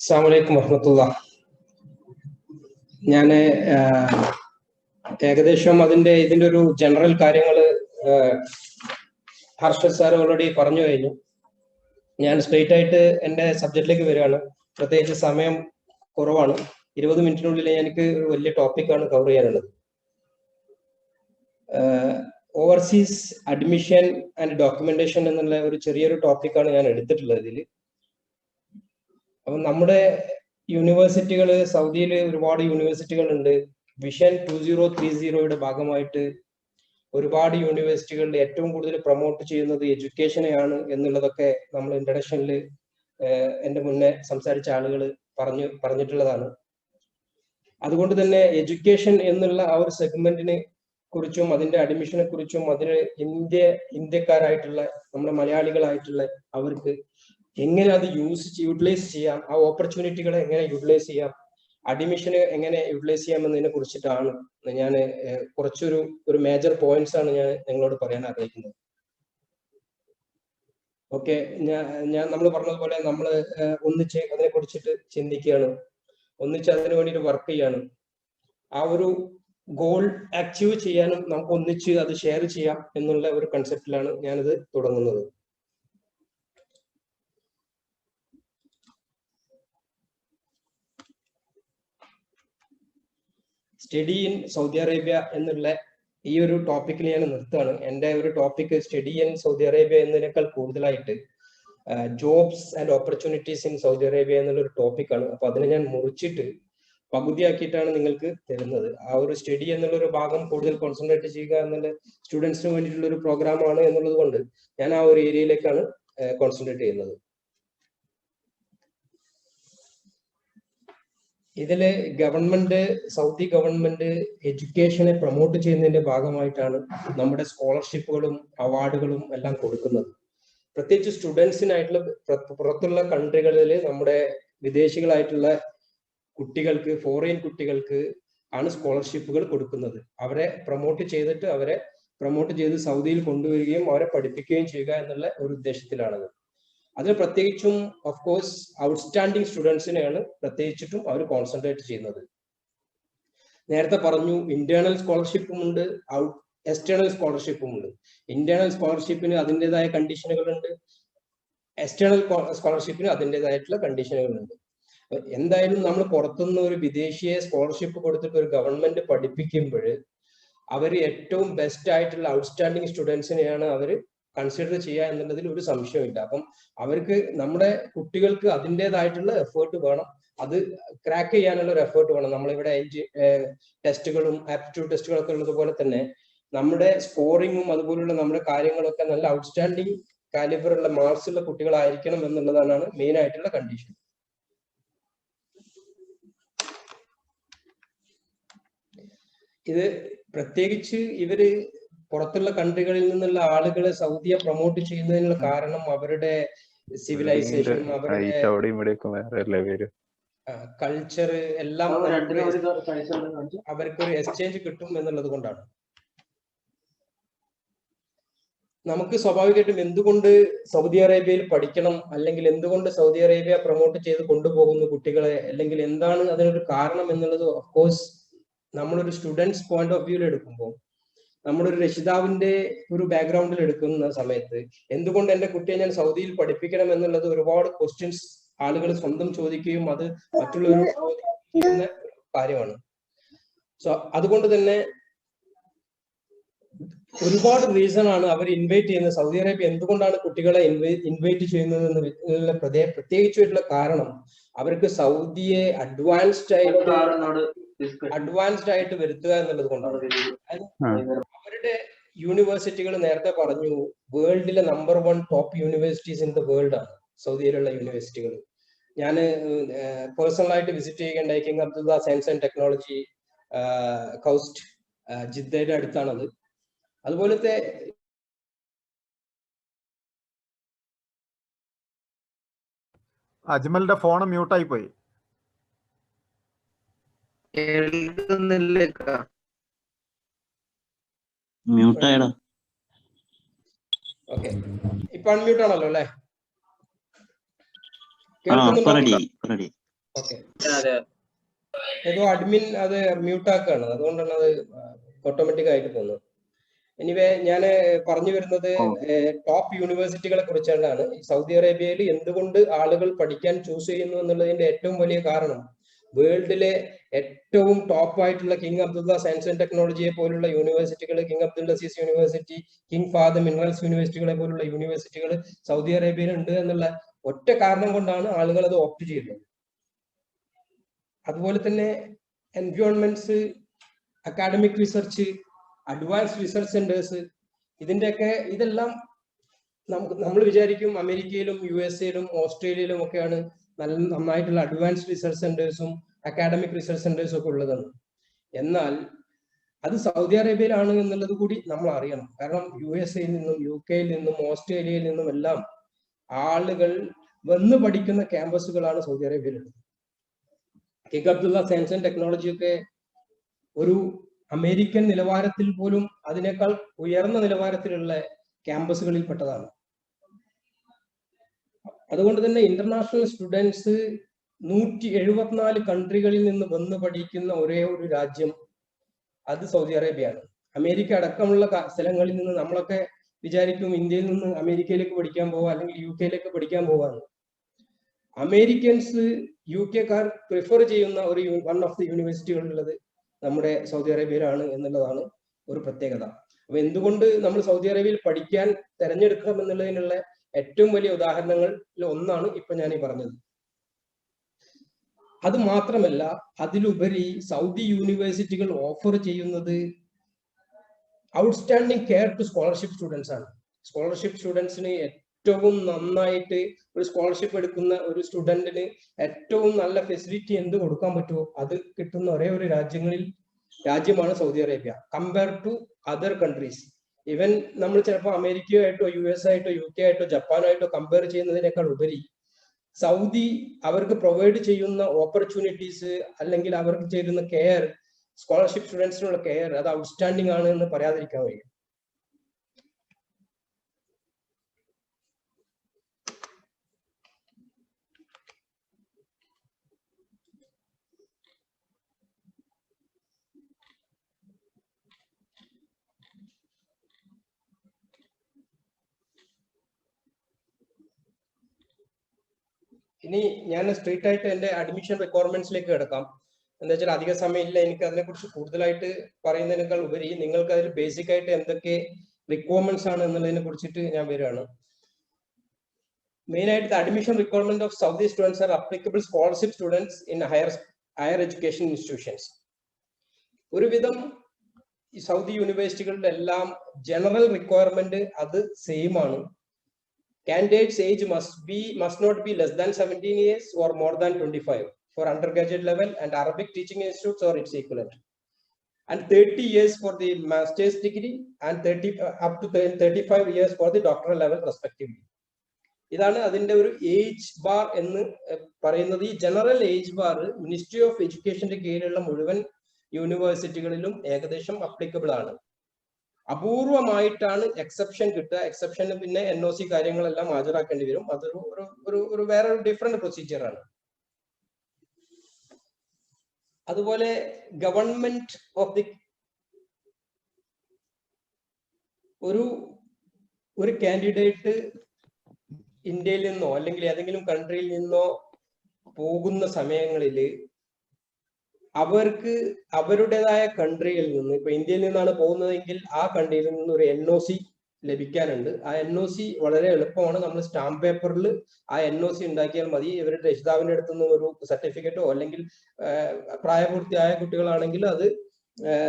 അസ്സലാമു അലൈക്കും വറഹ്മത്തുള്ളാഹി. ഞാൻ ഏകദേശം ഇതിന്റെ ഒരു ജനറൽ കാര്യങ്ങൾ ഹർഷദ് സാർ ഓൾറെഡി പറഞ്ഞു കഴിഞ്ഞു. ഞാൻ സ്ട്രെയിറ്റ് ആയിട്ട് എൻ്റെ സബ്ജക്റ്റിലേക്ക് വരികയാണ്. പ്രത്യേകിച്ച് സമയം കുറവാണ്. 20 മിനിറ്റിനുള്ളിൽ എനിക്ക് ഒരു വലിയ ടോപ്പിക്കാണ് കവർ ചെയ്യാനുള്ളത്. ഓവർസീസ് അഡ്മിഷൻ ആൻഡ് ഡോക്യുമെന്റേഷൻ എന്നുള്ള ഒരു ചെറിയൊരു ടോപ്പിക്കാണ് ഞാൻ എടുത്തിട്ടുള്ളത് ഇതിൽ. അപ്പം നമ്മുടെ യൂണിവേഴ്സിറ്റികൾ, സൗദിയിൽ ഒരുപാട് യൂണിവേഴ്സിറ്റികൾ ഉണ്ട്. വിഷൻ 2030യുടെ ഭാഗമായിട്ട് ഒരുപാട് യൂണിവേഴ്സിറ്റികളിൽ ഏറ്റവും കൂടുതൽ പ്രൊമോട്ട് ചെയ്യുന്നത് എഡ്യൂക്കേഷനെയാണ് എന്നുള്ളതൊക്കെ നമ്മൾ ഇൻട്രഡക്ഷനിൽ എൻ്റെ മുന്നേ സംസാരിച്ച ആളുകൾ പറഞ്ഞിട്ടുള്ളതാണ്. അതുകൊണ്ട് തന്നെ എഡ്യൂക്കേഷൻ എന്നുള്ള ആ ഒരു സെഗ്മെന്റിനെ കുറിച്ചും അതിന്റെ അഡ്മിഷനെ കുറിച്ചും അതിന് ഇന്ത്യക്കാരായിട്ടുള്ള നമ്മുടെ മലയാളികളായിട്ടുള്ള അവർക്ക് എങ്ങനെ അത് യൂട്ടിലൈസ് ചെയ്യാം, ആ ഓപ്പർച്യൂണിറ്റികളെ എങ്ങനെ യൂട്ടിലൈസ് ചെയ്യാം, അഡ്മിഷന് എങ്ങനെ യൂട്ടിലൈസ് ചെയ്യാം എന്നതിനെ കുറിച്ചിട്ടാണ് ഞാൻ കുറച്ചൊരു മേജർ പോയിന്റ്സ് ആണ് ഞാൻ നിങ്ങളോട് പറയാൻ ആഗ്രഹിക്കുന്നത്. ഓക്കെ, നമ്മൾ പറഞ്ഞതുപോലെ നമ്മൾ ഒന്നിച്ച് അതിനെ കുറിച്ചിട്ട് ചിന്തിക്കുകയാണ്, ഒന്നിച്ച് അതിനു വേണ്ടിയിട്ട് വർക്ക് ചെയ്യാണ്. ആ ഒരു ഗോൾ അച്ചീവ് ചെയ്യാനും നമുക്ക് ഒന്നിച്ച് അത് ഷെയർ ചെയ്യാം എന്നുള്ള ഒരു കൺസെപ്റ്റിലാണ് ഞാനിത് തുടങ്ങുന്നത്. സ്റ്റഡി ഇൻ സൗദി അറേബ്യ എന്നുള്ള ഈ ഒരു ടോപ്പിക്കിൽ ഞാൻ നിർത്തുകയാണ്. എൻ്റെ ഒരു topic study in Saudi Arabia എന്നതിനേക്കാൾ കൂടുതലായിട്ട് jobs and opportunities in Saudi Arabia എന്നുള്ള ഒരു ടോപ്പിക്കാണ്. അപ്പൊ അതിനെ ഞാൻ മുറിച്ചിട്ട് പകുതിയാക്കിയിട്ടാണ് നിങ്ങൾക്ക് തരുന്നത്. ആ ഒരു സ്റ്റഡി എന്നുള്ള ഒരു ഭാഗം കൂടുതൽ കോൺസെൻട്രേറ്റ് ചെയ്യുക എന്നുള്ള സ്റ്റുഡൻസിന് വേണ്ടിയിട്ടുള്ള ഒരു പ്രോഗ്രാമാണ് എന്നുള്ളത് കൊണ്ട് ഞാൻ ആ ഒരു ഏരിയയിലേക്കാണ് കോൺസെൻട്രേറ്റ് ചെയ്യുന്നത്. ഇതില് സൗദി ഗവൺമെന്റ് എഡ്യൂക്കേഷനെ പ്രൊമോട്ട് ചെയ്യുന്നതിന്റെ ഭാഗമായിട്ടാണ് നമ്മുടെ സ്കോളർഷിപ്പുകളും അവാർഡുകളും എല്ലാം കൊടുക്കുന്നത്. പ്രത്യേകിച്ച് സ്റ്റുഡൻസിനായിട്ടുള്ള പുറത്തുള്ള കൺട്രികളിൽ നമ്മുടെ വിദേശികളായിട്ടുള്ള കുട്ടികൾക്ക്, ഫോറിൻ കുട്ടികൾക്ക് ആണ് സ്കോളർഷിപ്പുകൾ കൊടുക്കുന്നത്. അവരെ പ്രൊമോട്ട് ചെയ്ത് സൗദിയിൽ കൊണ്ടുവരികയും അവരെ പഠിപ്പിക്കുകയും ചെയ്യുക എന്നുള്ള ഒരു ഉദ്ദേശത്തിലാണത്. അതിൽ പ്രത്യേകിച്ചും ഓഫ് കോഴ്സ് ഔട്ട്സ്റ്റാൻഡിങ് സ്റ്റുഡൻസിനെയാണ് പ്രത്യേകിച്ചിട്ടും അവർ കോൺസെൻട്രേറ്റ് ചെയ്യുന്നത്. നേരത്തെ പറഞ്ഞു, ഇന്റേണൽ സ്കോളർഷിപ്പും ഉണ്ട്, എക്സ്റ്റേണൽ സ്കോളർഷിപ്പും ഉണ്ട്. ഇന്റേണൽ സ്കോളർഷിപ്പിന് അതിൻ്റെതായ കണ്ടീഷനുകളുണ്ട്, എക്സ്റ്റേണൽ സ്കോളർഷിപ്പിന് അതിൻ്റെതായിട്ടുള്ള കണ്ടീഷനുകളുണ്ട്. എന്തായാലും നമ്മൾ പുറത്തുനിന്ന് ഒരു വിദേശിയെ സ്കോളർഷിപ്പ് കൊടുത്തിട്ട് ഒരു ഗവൺമെന്റ് പഠിപ്പിക്കുമ്പോൾ അവർ ഏറ്റവും ബെസ്റ്റ് ആയിട്ടുള്ള ഔട്ട്സ്റ്റാൻഡിങ് സ്റ്റുഡൻസിനെയാണ് അവർ കൺസിഡർ ചെയ്യുക എന്നുള്ളതിൽ ഒരു സംശയമില്ല. അപ്പം അവർക്ക്, നമ്മുടെ കുട്ടികൾക്ക് അതിൻ്റെതായിട്ടുള്ള എഫേർട്ട് വേണം, അത് ക്രാക്ക് ചെയ്യാനുള്ള ഒരു എഫേർട്ട് വേണം. നമ്മളിവിടെ ടെസ്റ്റുകളും ആപ്റ്റിറ്റ്യൂഡ് ടെസ്റ്റുകളൊക്കെ ഉള്ളതുപോലെ തന്നെ നമ്മുടെ സ്കോറിങ്ങും അതുപോലുള്ള നമ്മുടെ കാര്യങ്ങളൊക്കെ നല്ല ഔട്ട്സ്റ്റാൻഡിങ് കാലിബറുള്ള മാർക്സ് ഉള്ള കുട്ടികളായിരിക്കണം എന്നുള്ളതാണ് മെയിൻ ആയിട്ടുള്ള കണ്ടീഷൻ. ഇത് പ്രത്യേകിച്ച് ഇവര് പുറത്തുള്ള കൺട്രികളിൽ നിന്നുള്ള ആളുകളെ സൗദിയെ പ്രൊമോട്ട് ചെയ്യുന്നതിനുള്ള കാരണം അവരുടെ സിവിലൈസേഷൻ, അവരുടെ കൾച്ചർ എല്ലാം അവർക്കൊരു എക്സ്ചേഞ്ച് കിട്ടും എന്നുള്ളത് കൊണ്ടാണ്. നമുക്ക് സ്വാഭാവികമായിട്ടും എന്തുകൊണ്ട് സൗദി അറേബ്യയിൽ പഠിക്കണം, അല്ലെങ്കിൽ എന്തുകൊണ്ട് സൗദി അറേബ്യ പ്രൊമോട്ട് ചെയ്ത് കൊണ്ടുപോകുന്നു കുട്ടികളെ, അല്ലെങ്കിൽ എന്താണ് അതിനൊരു കാരണം എന്നുള്ളത് ഓഫ് കോഴ്സ് നമ്മളൊരു സ്റ്റുഡൻസ് പോയിന്റ് ഓഫ് വ്യൂവിൽ എടുക്കുമ്പോൾ, നമ്മളൊരു രക്ഷിതാവിന്റെ ഒരു ബാക്ക്ഗ്രൗണ്ടിൽ എടുക്കുന്ന സമയത്ത് എന്തുകൊണ്ട് എൻ്റെ കുട്ടിയെ ഞാൻ സൗദിയിൽ പഠിപ്പിക്കണം എന്നുള്ളത് ഒരുപാട് ക്വസ്റ്റ്യൻസ് ആളുകൾ സ്വന്തം ചോദിക്കുകയും അത് മറ്റുള്ളവർ ചോദിക്കുന്ന കാര്യമാണ്. സോ അതുകൊണ്ട് തന്നെ ഒരുപാട് റീസൺ ആണ് അവർ ഇൻവൈറ്റ് ചെയ്യുന്നത്. സൗദി അറേബ്യ എന്തുകൊണ്ടാണ് കുട്ടികളെ ഇൻവൈറ്റ് ചെയ്യുന്നത് എന്നുള്ള പ്രത്യേകിച്ചുള്ള കാരണം അവർക്ക് സൗദിയെ അഡ്വാൻസ്ഡ് ആയിട്ട് വരുത്തുക എന്നുള്ളത് കൊണ്ടാണ്. അവരുടെ യൂണിവേഴ്സിറ്റികൾ നേരത്തെ പറഞ്ഞു, വേൾഡിലെ number 1 top universities in the world ആണ് സൗദിയിലുള്ള യൂണിവേഴ്സിറ്റികൾ. ഞാൻ പേഴ്സണലായിട്ട് വിസിറ്റ് ചെയ്യുകയുണ്ടായി. King Abdullah science and technology KAUST, ജിദ്ദയുടെ അടുത്താണത്. അതുപോലത്തെ അജ്മലിന്റെ ഫോൺ മ്യൂട്ടായി പോയി. ഓക്കെ, ഇപ്പൊ അൺമ്യൂട്ട് ആണല്ലോ അല്ലേ? ഓക്കെ, ഏതോ അഡ്മിൻ അത് മ്യൂട്ട് ആക്കാണ്, അതുകൊണ്ടാണ് അത് ഓട്ടോമാറ്റിക് ആയിട്ട് പോകുന്നത്. എനിവേ ഞാൻ പറഞ്ഞു വരുന്നത് ടോപ്പ് യൂണിവേഴ്സിറ്റികളെ കുറിച്ചാണ്. സൗദി അറേബ്യയിൽ എന്തുകൊണ്ട് ആളുകൾ പഠിക്കാൻ ചൂസ് ചെയ്യുന്നു എന്നുള്ളതിന്റെ ഏറ്റവും വലിയ കാരണം വേൾഡിലെ ഏറ്റവും ടോപ്പ് ആയിട്ടുള്ള കിങ് അബ്ദുള്ള സയൻസ് ആൻഡ് ടെക്നോളജിയെ പോലുള്ള യൂണിവേഴ്സിറ്റികൾ, King Abdul Aziz university, King Fahd minerals യൂണിവേഴ്സിറ്റികളെ പോലുള്ള യൂണിവേഴ്സിറ്റികൾ സൗദി അറേബ്യയിൽ ഉണ്ട് എന്നുള്ള ഒറ്റ കാരണം കൊണ്ടാണ് ആളുകൾ അത് ഓപ്റ്റ് ചെയ്യുന്നത്. അതുപോലെ തന്നെ environments, academic research, advanced research centres, ഇതെല്ലാം നമ്മൾ വിചാരിക്കും അമേരിക്കയിലും USA-യിലും ഓസ്ട്രേലിയയിലും ഒക്കെയാണ് നന്നായിട്ടുള്ള അഡ്വാൻസ്ഡ് റിസർച്ച് സെന്റേഴ്സും അക്കാഡമിക് റിസർച്ച് സെന്റേഴ്സും ഒക്കെ ഉള്ളതെന്ന്. എന്നാൽ അത് സൗദി അറേബ്യയിലാണ് എന്നുള്ളത് കൂടി നമ്മൾ അറിയണം. കാരണം USA-യിൽ നിന്നും UK-യിൽ നിന്നും ഓസ്ട്രേലിയയിൽ നിന്നും എല്ലാം ആളുകൾ വന്ന് പഠിക്കുന്ന ക്യാമ്പസുകളാണ് സൗദി അറേബ്യയിലുള്ളത്. King Abdullah science and technology ഒക്കെ ഒരു അമേരിക്കൻ നിലവാരത്തിൽ പോലും അതിനേക്കാൾ ഉയർന്ന നിലവാരത്തിലുള്ള ക്യാമ്പസുകളിൽ പെട്ടതാണ്. അതുകൊണ്ട് തന്നെ ഇന്റർനാഷണൽ സ്റ്റുഡൻസ് 174 കൺട്രികളിൽ നിന്ന് വന്ന് പഠിക്കുന്ന ഒരേ ഒരു രാജ്യം അത് സൗദി അറേബ്യയാണ്. അമേരിക്ക അടക്കമുള്ള സ്ഥലങ്ങളിൽ നിന്ന് നമ്മളൊക്കെ വിചാരിക്കും ഇന്ത്യയിൽ നിന്ന് അമേരിക്കയിലേക്ക് പഠിക്കാൻ പോവാ, അല്ലെങ്കിൽ UK-യിലേക്ക് പഠിക്കാൻ പോവാന്ന്. അമേരിക്കൻസ് UK-കാർ പ്രിഫർ ചെയ്യുന്ന ഒരു വൺ ഓഫ് ദി യൂണിവേഴ്സിറ്റികളുള്ളത് നമ്മുടെ സൗദി അറേബ്യയിലാണ് എന്നുള്ളതാണ് ഒരു പ്രത്യേകത. അപ്പൊ എന്തുകൊണ്ട് നമ്മൾ സൗദി അറേബ്യയിൽ പഠിക്കാൻ തെരഞ്ഞെടുക്കണം എന്നുള്ളതിനുള്ള ഏറ്റവും വലിയ ഉദാഹരണങ്ങളിൽ ഒന്നാണ് ഇപ്പൊ ഞാൻ ഈ പറഞ്ഞത്. അത് മാത്രമല്ല, അതിലുപരി സൗദി യൂണിവേഴ്സിറ്റികൾ ഓഫർ ചെയ്യുന്നത് outstanding care to scholarship students ആണ്. സ്കോളർഷിപ്പ് സ്റ്റുഡൻസിന് ഏറ്റവും നന്നായിട്ട് ഒരു സ്കോളർഷിപ്പ് എടുക്കുന്ന ഒരു സ്റ്റുഡന്റിന് ഏറ്റവും നല്ല ഫെസിലിറ്റി എന്ത് കൊടുക്കാൻ പറ്റുമോ അത് കിട്ടുന്ന ഒരേ ഒരു രാജ്യമാണ് Saudi Arabia, compare to other countries. Even നമ്മൾ ചിലപ്പോൾ അമേരിക്കയായിട്ടോ US ആയിട്ടോ UK ആയിട്ടോ ജപ്പാനായിട്ടോ കമ്പയർ ചെയ്യുന്നതിനേക്കാൾ ഉപരി സൗദി അവർക്ക് പ്രൊവൈഡ് ചെയ്യുന്ന ഓപ്പർച്യൂണിറ്റീസ്, അല്ലെങ്കിൽ അവർക്ക് ചെയ്യുന്ന കെയർ, സ്കോളർഷിപ്പ് സ്റ്റുഡൻസിനുള്ള കെയർ, അത് ഔട്ട്സ്റ്റാൻഡിംഗ് ആണ് എന്ന് പറയാതിരിക്കാൻ വയ്യ. ഇനി ഞാൻ സ്ട്രീറ്റ് ആയിട്ട് എന്റെ അഡ്മിഷൻ റിക്വയർമെന്റ്സിലേക്ക് കിടക്കാം. എന്താ വെച്ചാൽ അധിക സമയമില്ല എനിക്ക് അതിനെക്കുറിച്ച് കൂടുതലായിട്ട് പറയുന്നതിനേക്കാൾ ഉപരി നിങ്ങൾക്ക് അതിൽ ബേസിക് ആയിട്ട് എന്തൊക്കെ റിക്വയർമെന്റ്സ് ആണ് എന്നുള്ളതിനെ കുറിച്ചിട്ട് ഞാൻ വരികയാണ്. മെയിൻ ആയിട്ട് admission requirement of Saudi students are applicable scholarship students in higher education institutions. ഒരുവിധം ഈ സൗദി യൂണിവേഴ്സിറ്റികളുടെ എല്ലാം ജനറൽ റിക്വയർമെന്റ് അത് സെയിം ആണ്. Candidates age must not be less than 17 years or more than 25 for undergraduate level and Arabic teaching institutes or its equivalent, and 30 years for the master's degree and up to 35 years for the doctoral level respectively. ഇതാണ് അതിന്റെ ഒരു age bar എന്ന് പറയുന്നത്. ഈ general age bar ministry of എഡ്യൂക്കേഷന്റെ കീഴിലുള്ള മുഴുവൻ യൂണിവേഴ്സിറ്റികളിലും ഏകദേശം അപ്ലിക്കബിൾ ആണ്. അപൂർവമായിട്ടാണ് എക്സെപ്ഷൻ കിട്ടുക. എക്സെപ്ഷന് പിന്നെ NOC കാര്യങ്ങളെല്ലാം ഹാജരാക്കേണ്ടി വരും. അതൊരു വേറെ ഡിഫറെന്റ് പ്രൊസീജിയർ ആണ്. അതുപോലെ ഗവൺമെന്റ് ഓഫ് ദി ഒരു കാൻഡിഡേറ്റ് ഇന്ത്യയിൽ നിന്നോ അല്ലെങ്കിൽ ഏതെങ്കിലും കൺട്രിയിൽ നിന്നോ പോകുന്ന സമയങ്ങളിൽ അവർക്ക് അവരുടേതായ കൺട്രിയിൽ നിന്ന്, ഇപ്പൊ ഇന്ത്യയിൽ നിന്നാണ് പോകുന്നതെങ്കിൽ ആ കൺട്രിയിൽ നിന്ന് ഒരു NOC ലഭിക്കാനുണ്ട്. ആ NOC വളരെ എളുപ്പമാണ്. നമ്മൾ സ്റ്റാമ്പ് പേപ്പറിൽ ആ NOC ഉണ്ടാക്കിയാൽ മതി. ഇവരുടെ രക്ഷിതാവിന്റെ അടുത്ത് നിന്ന് ഒരു സർട്ടിഫിക്കറ്റോ അല്ലെങ്കിൽ പ്രായപൂർത്തിയായ കുട്ടികളാണെങ്കിൽ അത്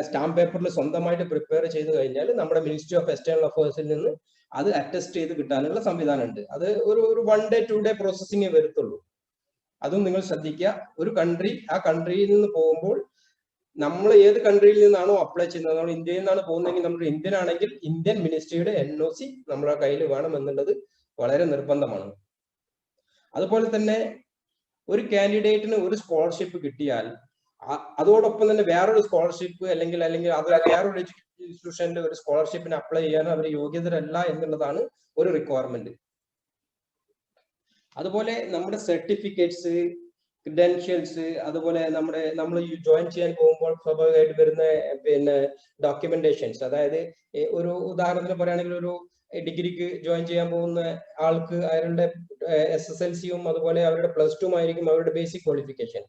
സ്റ്റാമ്പ് പേപ്പറിൽ സ്വന്തമായിട്ട് പ്രിപ്പയർ ചെയ്ത് കഴിഞ്ഞാൽ നമ്മുടെ മിനിസ്ട്രി ഓഫ് എക്സ്റ്റേണൽ അഫയേഴ്സിൽ നിന്ന് അത് അറ്റസ്റ്റ് ചെയ്ത് കിട്ടാനുള്ള സംവിധാനം ഉണ്ട്. അത് ഒരു 1 day 2 day പ്രോസസ്സിംഗേ വരത്തുള്ളൂ. അതും നിങ്ങൾ ശ്രദ്ധിക്കുക. ഒരു കൺട്രി, ആ കൺട്രിയിൽ നിന്ന് പോകുമ്പോൾ നമ്മൾ ഏത് കൺട്രിയിൽ നിന്നാണോ അപ്ലൈ ചെയ്യുന്നത്, നമ്മൾ ഇന്ത്യയിൽ നിന്നാണ് പോകുന്നതെങ്കിൽ നമ്മൾ ഇന്ത്യൻ ആണെങ്കിൽ ഇന്ത്യൻ മിനിസ്ട്രിയുടെ NOC നമ്മുടെ കയ്യിൽ വേണം എന്നുള്ളത് വളരെ നിർബന്ധമാണ്. അതുപോലെ തന്നെ ഒരു കാൻഡിഡേറ്റിന് ഒരു സ്കോളർഷിപ്പ് കിട്ടിയാൽ അതോടൊപ്പം തന്നെ വേറൊരു സ്കോളർഷിപ്പ് അല്ലെങ്കിൽ അത് വേറൊരു എഡ്യൂക്കേഷൻ ഇൻസ്റ്റിറ്റ്യൂഷന്റെ ഒരു സ്കോളർഷിപ്പിന് അപ്ലൈ ചെയ്യാൻ അവർ യോഗ്യതരല്ല എന്നുള്ളതാണ് ഒരു റിക്വയർമെന്റ്. അതുപോലെ നമ്മുടെ സർട്ടിഫിക്കറ്റ്സ്, ക്രിഡൻഷ്യൽസ്, അതുപോലെ നമ്മൾ ജോയിൻ ചെയ്യാൻ പോകുമ്പോൾ സ്വാഭാവികമായിട്ട് വരുന്ന പിന്നെ ഡോക്യുമെന്റേഷൻസ്, അതായത് ഒരു ഉദാഹരണത്തിന് പറയുകയാണെങ്കിൽ ഒരു ഡിഗ്രിക്ക് ജോയിൻ ചെയ്യാൻ പോകുന്ന ആൾക്ക് അവരുടെ SSLC-യും അതുപോലെ അവരുടെ +2 ആയിരിക്കും അവരുടെ ബേസിക് ക്വാളിഫിക്കേഷൻ.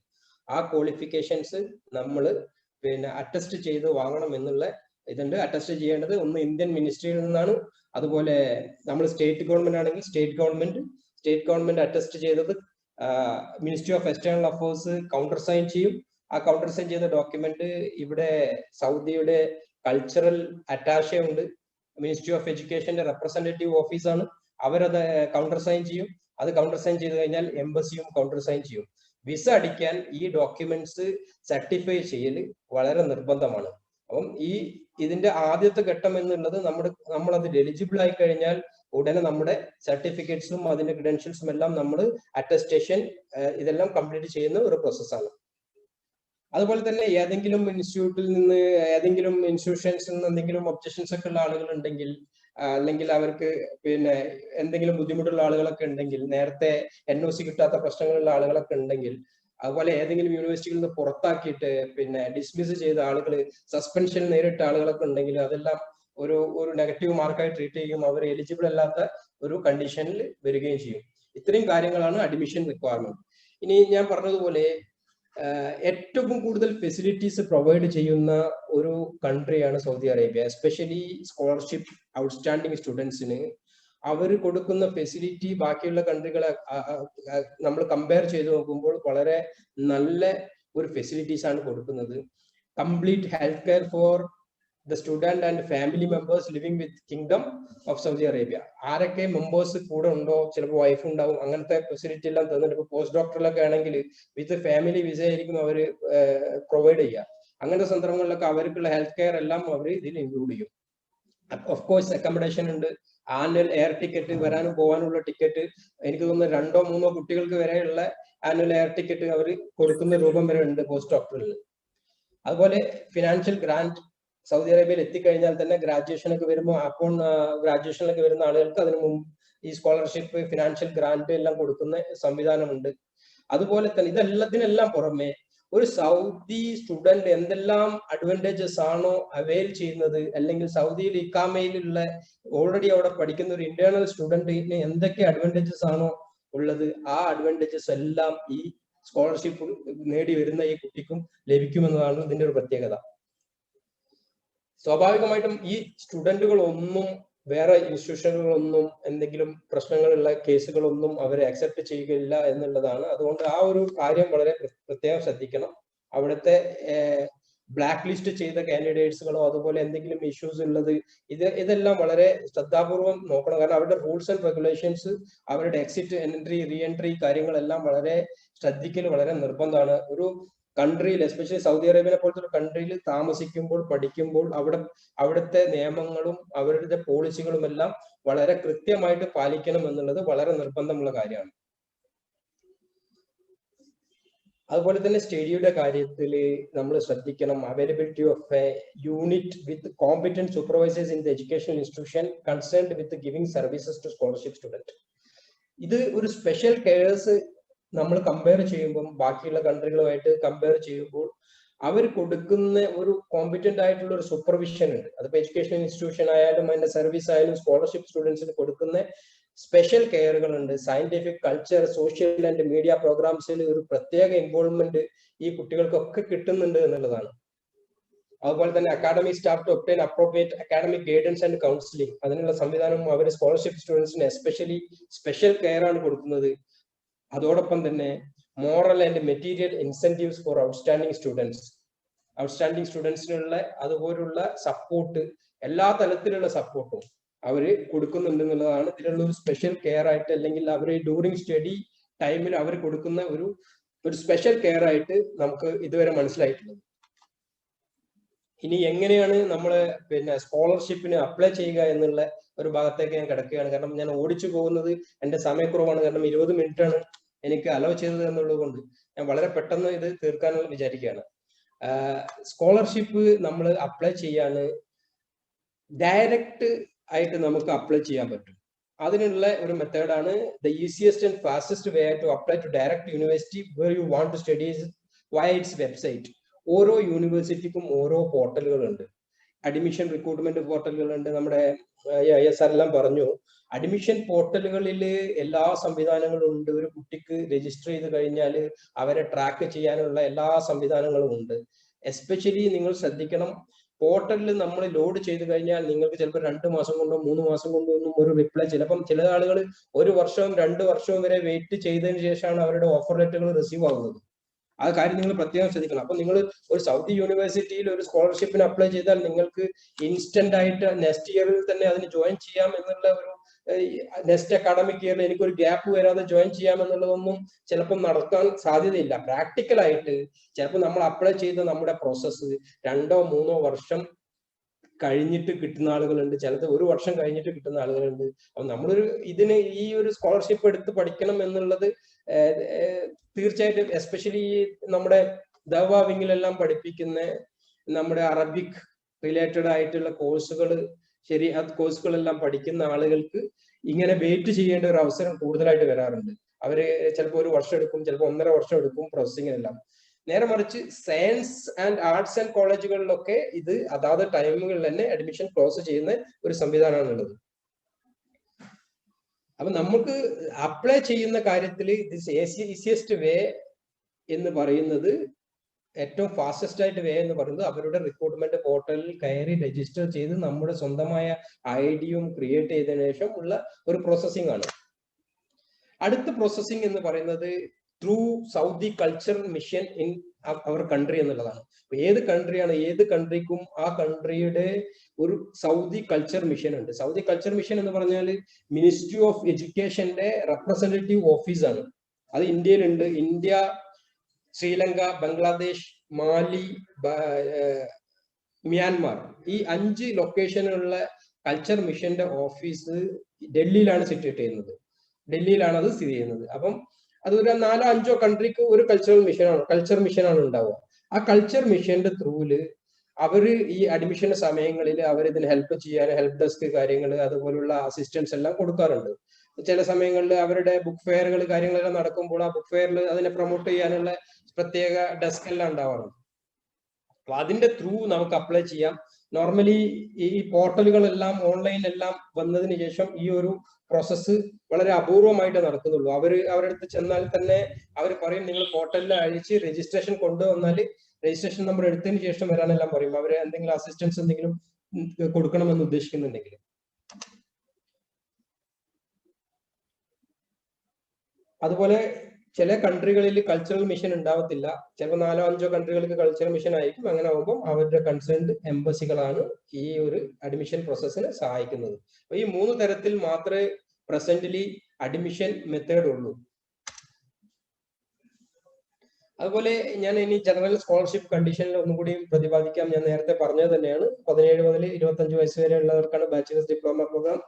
ആ ക്വാളിഫിക്കേഷൻസ് നമ്മൾ പിന്നെ അറ്റസ്റ്റ് ചെയ്ത് വാങ്ങണം എന്നുള്ള ഇതുണ്ട്. അറ്റസ്റ്റ് ചെയ്യേണ്ടത് ഒന്ന് ഇന്ത്യൻ മിനിസ്ട്രിയിൽ നിന്നാണ്, അതുപോലെ നമ്മൾ സ്റ്റേറ്റ് ഗവൺമെന്റ് ആണെങ്കിൽ സ്റ്റേറ്റ് ഗവൺമെന്റ് അറ്റസ്റ്റ് ചെയ്തത് ministry of external affairs countersign ചെയ്യും. ആ കൗണ്ടർ സൈൻ ചെയ്ത ഡോക്യുമെന്റ് ഇവിടെ സൗദിയുടെ കൾച്ചറൽ അറ്റാഷെ ഉണ്ട്, മിനിസ്ട്രി ഓഫ് എഡ്യൂക്കേഷന്റെ റെപ്രസെന്റേറ്റീവ് ഓഫീസാണ്, അവരത് കൗണ്ടർ സൈൻ ചെയ്യും. അത് കൗണ്ടർ സൈൻ ചെയ്ത് കഴിഞ്ഞാൽ എംബസിയും കൗണ്ടർ സൈൻ ചെയ്യും. വിസ അടിക്കാൻ ഈ ഡോക്യുമെന്റ്സ് സർട്ടിഫൈ ചെയ്യൽ വളരെ നിർബന്ധമാണ്. അപ്പം ഇതിന്റെ ആദ്യത്തെ ഘട്ടം എന്നുള്ളത് നമ്മൾ അതിൽ എലിജിബിൾ ആയി കഴിഞ്ഞാൽ ഉടനെ നമ്മുടെ സർട്ടിഫിക്കറ്റ്സും അതിന്റെ ക്രെഡൻഷ്യൽസും എല്ലാം നമ്മൾ അറ്റസ്റ്റേഷൻ ഇതെല്ലാം കംപ്ലീറ്റ് ചെയ്യുന്ന ഒരു പ്രോസസ്സാണ്. അതുപോലെ തന്നെ ഏതെങ്കിലും ഇൻസ്റ്റിറ്റ്യൂട്ടിൽ നിന്ന് ഏതെങ്കിലും ഇൻസ്റ്റിറ്റ്യൂഷൻസിൽ നിന്ന് എന്തെങ്കിലും ഒബ്ജക്ഷൻസ് ഒക്കെ ഉള്ള ആളുകൾ ഉണ്ടെങ്കിൽ, അല്ലെങ്കിൽ അവർക്ക് പിന്നെ എന്തെങ്കിലും ബുദ്ധിമുട്ടുള്ള ആളുകളൊക്കെ ഉണ്ടെങ്കിൽ, നേരത്തെ NOC കിട്ടാത്ത പ്രശ്നങ്ങളുള്ള ആളുകളൊക്കെ ഉണ്ടെങ്കിൽ, അതുപോലെ ഏതെങ്കിലും യൂണിവേഴ്സിറ്റിയിൽ നിന്ന് പുറത്താക്കിയിട്ട് പിന്നെ ഡിസ്മിസ് ചെയ്ത ആളുകൾ, സസ്പെൻഷൻ നേരിട്ട ആളുകളൊക്കെ ഉണ്ടെങ്കിൽ അതെല്ലാം ഒരു നെഗറ്റീവ് മാർക്കായി ട്രീറ്റ് ചെയ്യും, അവർ എലിജിബിൾ അല്ലാത്ത ഒരു കണ്ടീഷനിൽ വരികയും ചെയ്യും. ഇത്രയും കാര്യങ്ങളാണ് അഡ്മിഷൻ റിക്വയർമെന്റ്. ഇനി ഞാൻ പറഞ്ഞതുപോലെ ഏറ്റവും കൂടുതൽ ഫെസിലിറ്റീസ് പ്രൊവൈഡ് ചെയ്യുന്ന ഒരു കൺട്രിയാണ് Saudi Arabia. Especially scholarship outstanding സ്റ്റുഡൻസിന് അവർ കൊടുക്കുന്ന ഫെസിലിറ്റി ബാക്കിയുള്ള കൺട്രികളെ നമ്മൾ കമ്പയർ ചെയ്ത് നോക്കുമ്പോൾ വളരെ നല്ല ഒരു ഫെസിലിറ്റീസ് ആണ് കൊടുക്കുന്നത്. Complete health care for the student and family members living with kingdom of Saudi Arabia. ആരൊക്കെ മെമ്പേഴ്സ് കൂടെ ഉണ്ടോ, ചിലപ്പോൾ വൈഫ് ഉണ്ടാവും, അങ്ങനത്തെ ഫെസിലിറ്റി എല്ലാം തന്നിട്ട്, ഇപ്പോൾ പോസ്റ്റ് ഡോക്ടറിലൊക്കെ ആണെങ്കിൽ വിത്ത് ഫാമിലി വിസ ആയിരിക്കും അവർ പ്രൊവൈഡ് ചെയ്യുക. അങ്ങനത്തെ സന്ദർഭങ്ങളിലൊക്കെ അവർക്കുള്ള ഹെൽത്ത് കെയർ എല്ലാം അവർ ഇതിൽ ഇൻക്ലൂഡ് ചെയ്യും. ഓഫ് കോഴ്സ് അക്കോമഡേഷൻ ഉണ്ട്, ആനുവൽ എയർ ടിക്കറ്റ്, വരാനും പോകാനുള്ള ടിക്കറ്റ്, എനിക്ക് തോന്നുന്നു 2 or 3 കുട്ടികൾക്ക് വരെയുള്ള ആനുവൽ എയർ ടിക്കറ്റ് അവർ കൊടുക്കുന്ന രൂപം വരെ ഉണ്ട് പോസ്റ്റ് ഡോക്ടറിൽ. അതുപോലെ ഫിനാൻഷ്യൽ ഗ്രാന്റ്, സൗദി അറേബ്യയിൽ എത്തിക്കഴിഞ്ഞാൽ തന്നെ ഗ്രാജുവേഷനൊക്കെ വരുമ്പോൾ അപ്പോൺ ഗ്രാജുവേഷനിലൊക്കെ വരുന്ന ആളുകൾക്ക് അതിന് മുമ്പ് ഈ സ്കോളർഷിപ്പ്, ഫിനാൻഷ്യൽ ഗ്രാന്റ് എല്ലാം കൊടുക്കുന്ന സംവിധാനമുണ്ട്. അതുപോലെ തന്നെ ഇതെല്ലാത്തിനെല്ലാം പുറമെ ഒരു സൗദി സ്റ്റുഡന്റ് എന്തെല്ലാം അഡ്വാൻറ്റേജസ് ആണോ അവൈൽ ചെയ്യുന്നത്, അല്ലെങ്കിൽ സൗദിയിൽ ഇക്കാമയിലുള്ള ഓൾറെഡി അവിടെ പഠിക്കുന്ന ഒരു ഇന്റേണൽ സ്റ്റുഡന്റിന് എന്തൊക്കെ അഡ്വാൻറ്റേജസ് ആണോ ഉള്ളത്, ആ അഡ്വാൻറ്റേജസ് എല്ലാം ഈ സ്കോളർഷിപ്പ് നേടി വരുന്ന ഈ കുട്ടിക്കും ലഭിക്കുമെന്നതാണ് ഇതിന്റെ ഒരു പ്രത്യേകത. സ്വാഭാവികമായിട്ടും ഈ സ്റ്റുഡന്റുകളൊന്നും വേറെ ഇൻസ്റ്റിറ്റ്യൂഷനുകളൊന്നും എന്തെങ്കിലും പ്രശ്നങ്ങളുള്ള കേസുകളൊന്നും അവരെ അക്സെപ്റ്റ് ചെയ്യുകയില്ല എന്നുള്ളതാണ്. അതുകൊണ്ട് ആ ഒരു കാര്യം വളരെ പ്രത്യേകം ശ്രദ്ധിക്കണം. അവിടുത്തെ ബ്ലാക്ക് ലിസ്റ്റ് ചെയ്ത കാൻഡിഡേറ്റ്സുകളോ അതുപോലെ എന്തെങ്കിലും ഇഷ്യൂസ് ഉള്ളത് ഇതെല്ലാം വളരെ ശ്രദ്ധാപൂർവം നോക്കണം. കാരണം അവരുടെ റൂൾസ് ആൻഡ് റെഗുലേഷൻസ്, അവരുടെ എക്സിറ്റ്, എൻട്രി, റീ എൻട്രി കാര്യങ്ങളെല്ലാം വളരെ ശ്രദ്ധിക്കൽ വളരെ നിർബന്ധമാണ്. ഒരു കൺട്രിയിൽ, എസ്പെഷ്യലി സൗദി അറേബ്യനെ പോലത്തെ ഒരു കൺട്രിയിൽ താമസിക്കുമ്പോൾ, പഠിക്കുമ്പോൾ അവിടുത്തെ നിയമങ്ങളും അവരുടെ പോളിസികളും എല്ലാം വളരെ കൃത്യമായിട്ട് പാലിക്കണം എന്നുള്ളത് വളരെ നിർബന്ധമുള്ള കാര്യമാണ്. അതുപോലെ തന്നെ സ്റ്റഡിയുടെ കാര്യത്തിൽ നമ്മൾ ശ്രദ്ധിക്കണം. Availability of a unit with competent supervisors in the educational institution concerned with giving services to scholarship student. ഇത് ഒരു സ്പെഷ്യൽ കെയർസ് നമ്മൾ കമ്പയർ ചെയ്യുമ്പോൾ, ബാക്കിയുള്ള കൺട്രികളുമായിട്ട് കമ്പയർ ചെയ്യുമ്പോൾ അവർ കൊടുക്കുന്ന ഒരു കോമ്പറ്റന്റ് ആയിട്ടുള്ള ഒരു സൂപ്പർവിഷൻ ഉണ്ട്. അതിപ്പോ എഡ്യൂക്കേഷൻ ഇൻസ്റ്റിറ്റ്യൂഷൻ ആയാലും അതിന്റെ സർവീസ് ആയാലും സ്കോളർഷിപ്പ് സ്റ്റുഡൻസിന് കൊടുക്കുന്ന സ്പെഷ്യൽ കെയറുകൾ ഉണ്ട്. Scientific, culture, social and media പ്രോഗ്രാംസിൽ ഒരു പ്രത്യേക ഇൻവോൾവ്മെന്റ് ഈ കുട്ടികൾക്കൊക്കെ കിട്ടുന്നുണ്ട് എന്നുള്ളതാണ്. അതുപോലെ തന്നെ academic staff to obtain appropriate academic guidance and counselling, അതിനുള്ള സംവിധാനം അവർ സ്കോളർഷിപ്പ് സ്റ്റുഡൻസിന് എസ്പെഷ്യലി സ്പെഷ്യൽ കെയർ ആണ് കൊടുക്കുന്നത്. അതോടൊപ്പം തന്നെ moral and material incentives for outstanding സ്റ്റുഡൻസിനുള്ള അതുപോലുള്ള സപ്പോർട്ട്, എല്ലാ തലത്തിലുള്ള സപ്പോർട്ടും അവർ കൊടുക്കുന്നുണ്ട് എന്നുള്ളതാണ് ഇതിലുള്ള ഒരു സ്പെഷ്യൽ കെയർ ആയിട്ട്, അല്ലെങ്കിൽ അവർ ഡ്യൂറിങ് സ്റ്റഡി ടൈമിൽ അവർ കൊടുക്കുന്ന ഒരു സ്പെഷ്യൽ കെയർ ആയിട്ട് നമുക്ക് ഇതുവരെ മനസ്സിലായിട്ടുള്ളത്. ഇനി എങ്ങനെയാണ് നമ്മൾ പിന്നെ സ്കോളർഷിപ്പിന് അപ്ലൈ ചെയ്യുക എന്നുള്ള ഒരു ഭാഗത്തേക്ക് ഞാൻ കിടക്കുകയാണ്. കാരണം ഞാൻ ഓടിച്ചു പോകുന്നത് എന്റെ സമയക്കുറവാണ്. കാരണം 20 മിനിറ്റ് ആണ് എനിക്ക് അലോ ചെയ്തത് എന്നുള്ളത് കൊണ്ട് ഞാൻ വളരെ പെട്ടെന്ന് ഇത് തീർക്കാൻ വിചാരിക്കുകയാണ്. സ്കോളർഷിപ്പ് നമ്മൾ അപ്ലൈ ചെയ്യാൻ ഡയറക്റ്റ് ആയിട്ട് നമുക്ക് അപ്ലൈ ചെയ്യാൻ പറ്റും. അതിനുള്ള ഒരു മെത്തേഡാണ് the easiest and fastest way to apply to direct university where you want to study via its website. ഓരോ യൂണിവേഴ്സിറ്റിക്കും ഓരോ പോർട്ടലുകളുണ്ട്. Admission recruitment പോർട്ടലുകളുണ്ട്. നമ്മുടെ ISR എല്ലാം പറഞ്ഞു. അഡ്മിഷൻ പോർട്ടലുകളിൽ എല്ലാ സംവിധാനങ്ങളും ഉണ്ട്. ഒരു കുട്ടിക്ക് രജിസ്റ്റർ ചെയ്ത് കഴിഞ്ഞാൽ അവരെ ട്രാക്ക് ചെയ്യാനുള്ള എല്ലാ സംവിധാനങ്ങളും ഉണ്ട്. എസ്പെഷ്യലി നിങ്ങൾ ശ്രദ്ധിക്കണം, പോർട്ടലിൽ നമ്മൾ ലോഡ് ചെയ്ത് കഴിഞ്ഞാൽ നിങ്ങൾക്ക് ചിലപ്പോൾ 2 മാസം കൊണ്ടോ 3 മാസം കൊണ്ടോ ഒന്നും ഒരു റിപ്ലൈ, ചിലപ്പം ചില ആളുകൾ 1 വർഷവും 2 വർഷവും വരെ വെയിറ്റ് ചെയ്തതിന് ശേഷമാണ് അവരുടെ ഓഫർ ലെറ്ററുകൾ റിസീവ് ആകുന്നത്. ആ കാര്യം നിങ്ങൾ പ്രത്യേകം ശ്രദ്ധിക്കണം. അപ്പൊ നിങ്ങൾ ഒരു സൗദി യൂണിവേഴ്സിറ്റിയിൽ ഒരു സ്കോളർഷിപ്പിന് അപ്ലൈ ചെയ്താൽ നിങ്ങൾക്ക് ഇൻസ്റ്റന്റ് ആയിട്ട് നെക്സ്റ്റ് ഇയറിൽ തന്നെ അതിന് ജോയിൻ ചെയ്യാം എന്നുള്ള ഒരു, നെക്സ്റ്റ് അക്കാഡമിക് ഇയറിൽ എനിക്കൊരു ഗ്യാപ്പ് വരാതെ ജോയിൻ ചെയ്യാം എന്നുള്ളതൊന്നും ചിലപ്പോൾ നടക്കാൻ സാധ്യതയില്ല. പ്രാക്ടിക്കലായിട്ട് ചിലപ്പോൾ നമ്മൾ അപ്ലൈ ചെയ്ത നമ്മുടെ പ്രോസസ്സ് 2 or 3 വർഷം കഴിഞ്ഞിട്ട് കിട്ടുന്ന ആളുകളുണ്ട്, ചിലത് 1 വർഷം കഴിഞ്ഞിട്ട് കിട്ടുന്ന ആളുകളുണ്ട്. അപ്പൊ നമ്മളൊരു ഇതിന് ഈ ഒരു സ്കോളർഷിപ്പ് എടുത്ത് പഠിക്കണം എന്നുള്ളത് തീർച്ചയായിട്ടും, എസ്പെഷ്യലി നമ്മുടെ ദഅ്വ വിങ്ങിലെല്ലാം പഠിപ്പിക്കുന്ന നമ്മുടെ അറബിക് റിലേറ്റഡ് ആയിട്ടുള്ള കോഴ്സുകൾ, ശരിഅത്ത് കോഴ്സുകളെല്ലാം പഠിക്കുന്ന ആളുകൾക്ക് ഇങ്ങനെ വെയിറ്റ് ചെയ്യേണ്ട ഒരു അവസരം കൂടുതലായിട്ട് വരാറുണ്ട്. അവര് ചിലപ്പോൾ 1 വർഷം എടുക്കും, ചിലപ്പോൾ 1.5 വർഷം എടുക്കും പ്രോസസ്സിങ്ങിനെല്ലാം. നേരെ മറിച്ച് സയൻസ് ആൻഡ് ആർട്സ് ആൻഡ് കോളേജുകളിലൊക്കെ ഇത് അതാത് ടൈമുകളിൽ തന്നെ അഡ്മിഷൻ ക്ലോസ് ചെയ്യുന്ന ഒരു സംവിധാനമാണുള്ളത്. അപ്പൊ നമുക്ക് അപ്ലൈ ചെയ്യുന്ന കാര്യത്തിൽ ഈസിയസ്റ്റ് വേ എന്ന് പറയുന്നത്, ഏറ്റവും ഫാസ്റ്റസ്റ്റ് ആയിട്ട് വേ എന്ന് പറയുന്നത് അവരുടെ റിക്രൂട്ട്മെന്റ് പോർട്ടലിൽ കയറി രജിസ്റ്റർ ചെയ്ത് നമ്മുടെ സ്വന്തമായ ഐഡിയും ക്രിയേറ്റ് ചെയ്തതിനു ശേഷം ഉള്ള ഒരു പ്രോസസ്സിംഗ് ആണ്. അടുത്ത പ്രോസസ്സിംഗ് എന്ന് പറയുന്നത് through Saudi culture mission in our country എന്നുള്ളതാണ്. ഏത് കൺട്രിയാണ്, ഏത് കൺട്രിക്കും ആ കൺട്രിയുടെ ഒരു സൗദി കൾച്ചർ മിഷൻ ഉണ്ട്. സൗദി കൾച്ചർ മിഷൻ എന്ന് പറഞ്ഞാൽ മിനിസ്ട്രി ഓഫ് എഡ്യൂക്കേഷന്റെ റെപ്രസെന്റേറ്റീവ് ഓഫീസാണ്. അത് ഇന്ത്യയിലുണ്ട്. India, Sri Lanka, Bangladesh, Mali, Myanmar, ഈ 5 ലൊക്കേഷനിലുള്ള കൾച്ചർ മിഷന്റെ ഓഫീസ് ഡൽഹിയിലാണ് സിറ്റുവേറ്റ് ചെയ്യുന്നത്. ഡൽഹിയിലാണ് അത് സ്ഥിതി ചെയ്യുന്നത്. അപ്പം അതൊരു 4-5 കൺട്രിക്ക് ഒരു കൾച്ചർ മിഷനാണ് ഉണ്ടാവുക. ആ കൾച്ചർ മിഷന്റെ ത്രൂവില് അവര് ഈ അഡ്മിഷന്റെ സമയങ്ങളിൽ അവർ ഇതിന് ഹെൽപ്പ് ചെയ്യാൻ ഹെൽപ്പ് ഡെസ്ക് കാര്യങ്ങൾ അതുപോലുള്ള അസിസ്റ്റൻസ് എല്ലാം കൊടുക്കാറുണ്ട്. ചില സമയങ്ങളിൽ അവരുടെ ബുക്ക് ഫെയറുകൾ കാര്യങ്ങളെല്ലാം നടക്കുമ്പോൾ ആ ബുക്ക് ഫെയറിൽ അതിനെ പ്രൊമോട്ട് ചെയ്യാനുള്ള പ്രത്യേക ഡെസ്ക് എല്ലാം ഉണ്ടാവാറുണ്ട്. അപ്പൊ അതിന്റെ ത്രൂ നമുക്ക് അപ്ലൈ ചെയ്യാം. നോർമലി ഈ പോർട്ടലുകളെല്ലാം ഓൺലൈനിലെല്ലാം വന്നതിന് ശേഷം ഈ ഒരു പ്രോസസ്സ് വളരെ അപൂർവമായിട്ട് നടക്കുന്നുള്ളൂ. അവരുടെ അടുത്ത് ചെന്നാൽ തന്നെ അവർ പറയും നിങ്ങൾ പോർട്ടലിൽ അഴിച്ച് രജിസ്ട്രേഷൻ കൊണ്ടുവന്നാൽ രജിസ്ട്രേഷൻ നമ്പർ എടുത്തതിന് ശേഷം വരാനെല്ലാം പറയും. അവർ എന്തെങ്കിലും അസിസ്റ്റൻസ് എന്തെങ്കിലും കൊടുക്കണമെന്ന് ഉദ്ദേശിക്കുന്നുണ്ടെങ്കിൽ. അതുപോലെ ചില കൺട്രികളിൽ കൾച്ചറൽ മിഷൻ ഉണ്ടാവത്തില്ല. ചിലപ്പോൾ 4-5 കൺട്രികൾക്ക് കൾച്ചറൽ മിഷൻ ആയിരിക്കും. അങ്ങനെ ആകുമ്പോൾ അവരുടെ കൺസേൺഡ് എംബസികളാണ് ഈ ഒരു അഡ്മിഷൻ പ്രോസസ്സിനെ സഹായിക്കുന്നത്. അപ്പൊ ഈ 3 തരത്തിൽ മാത്രമേ പ്രസന്റ്ലി അഡ്മിഷൻ മെത്തേഡ് ഉള്ളൂ. അതുപോലെ ഞാൻ ഇനി ജനറൽ സ്കോളർഷിപ്പ് കണ്ടീഷനിൽ ഒന്നുകൂടി പ്രതിപാദിക്കാം. ഞാൻ നേരത്തെ പറഞ്ഞത് തന്നെയാണ്. 17 മുതൽ 25 വയസ്സ് വരെ ഉള്ളവർക്കാണ് bachelors diploma programme.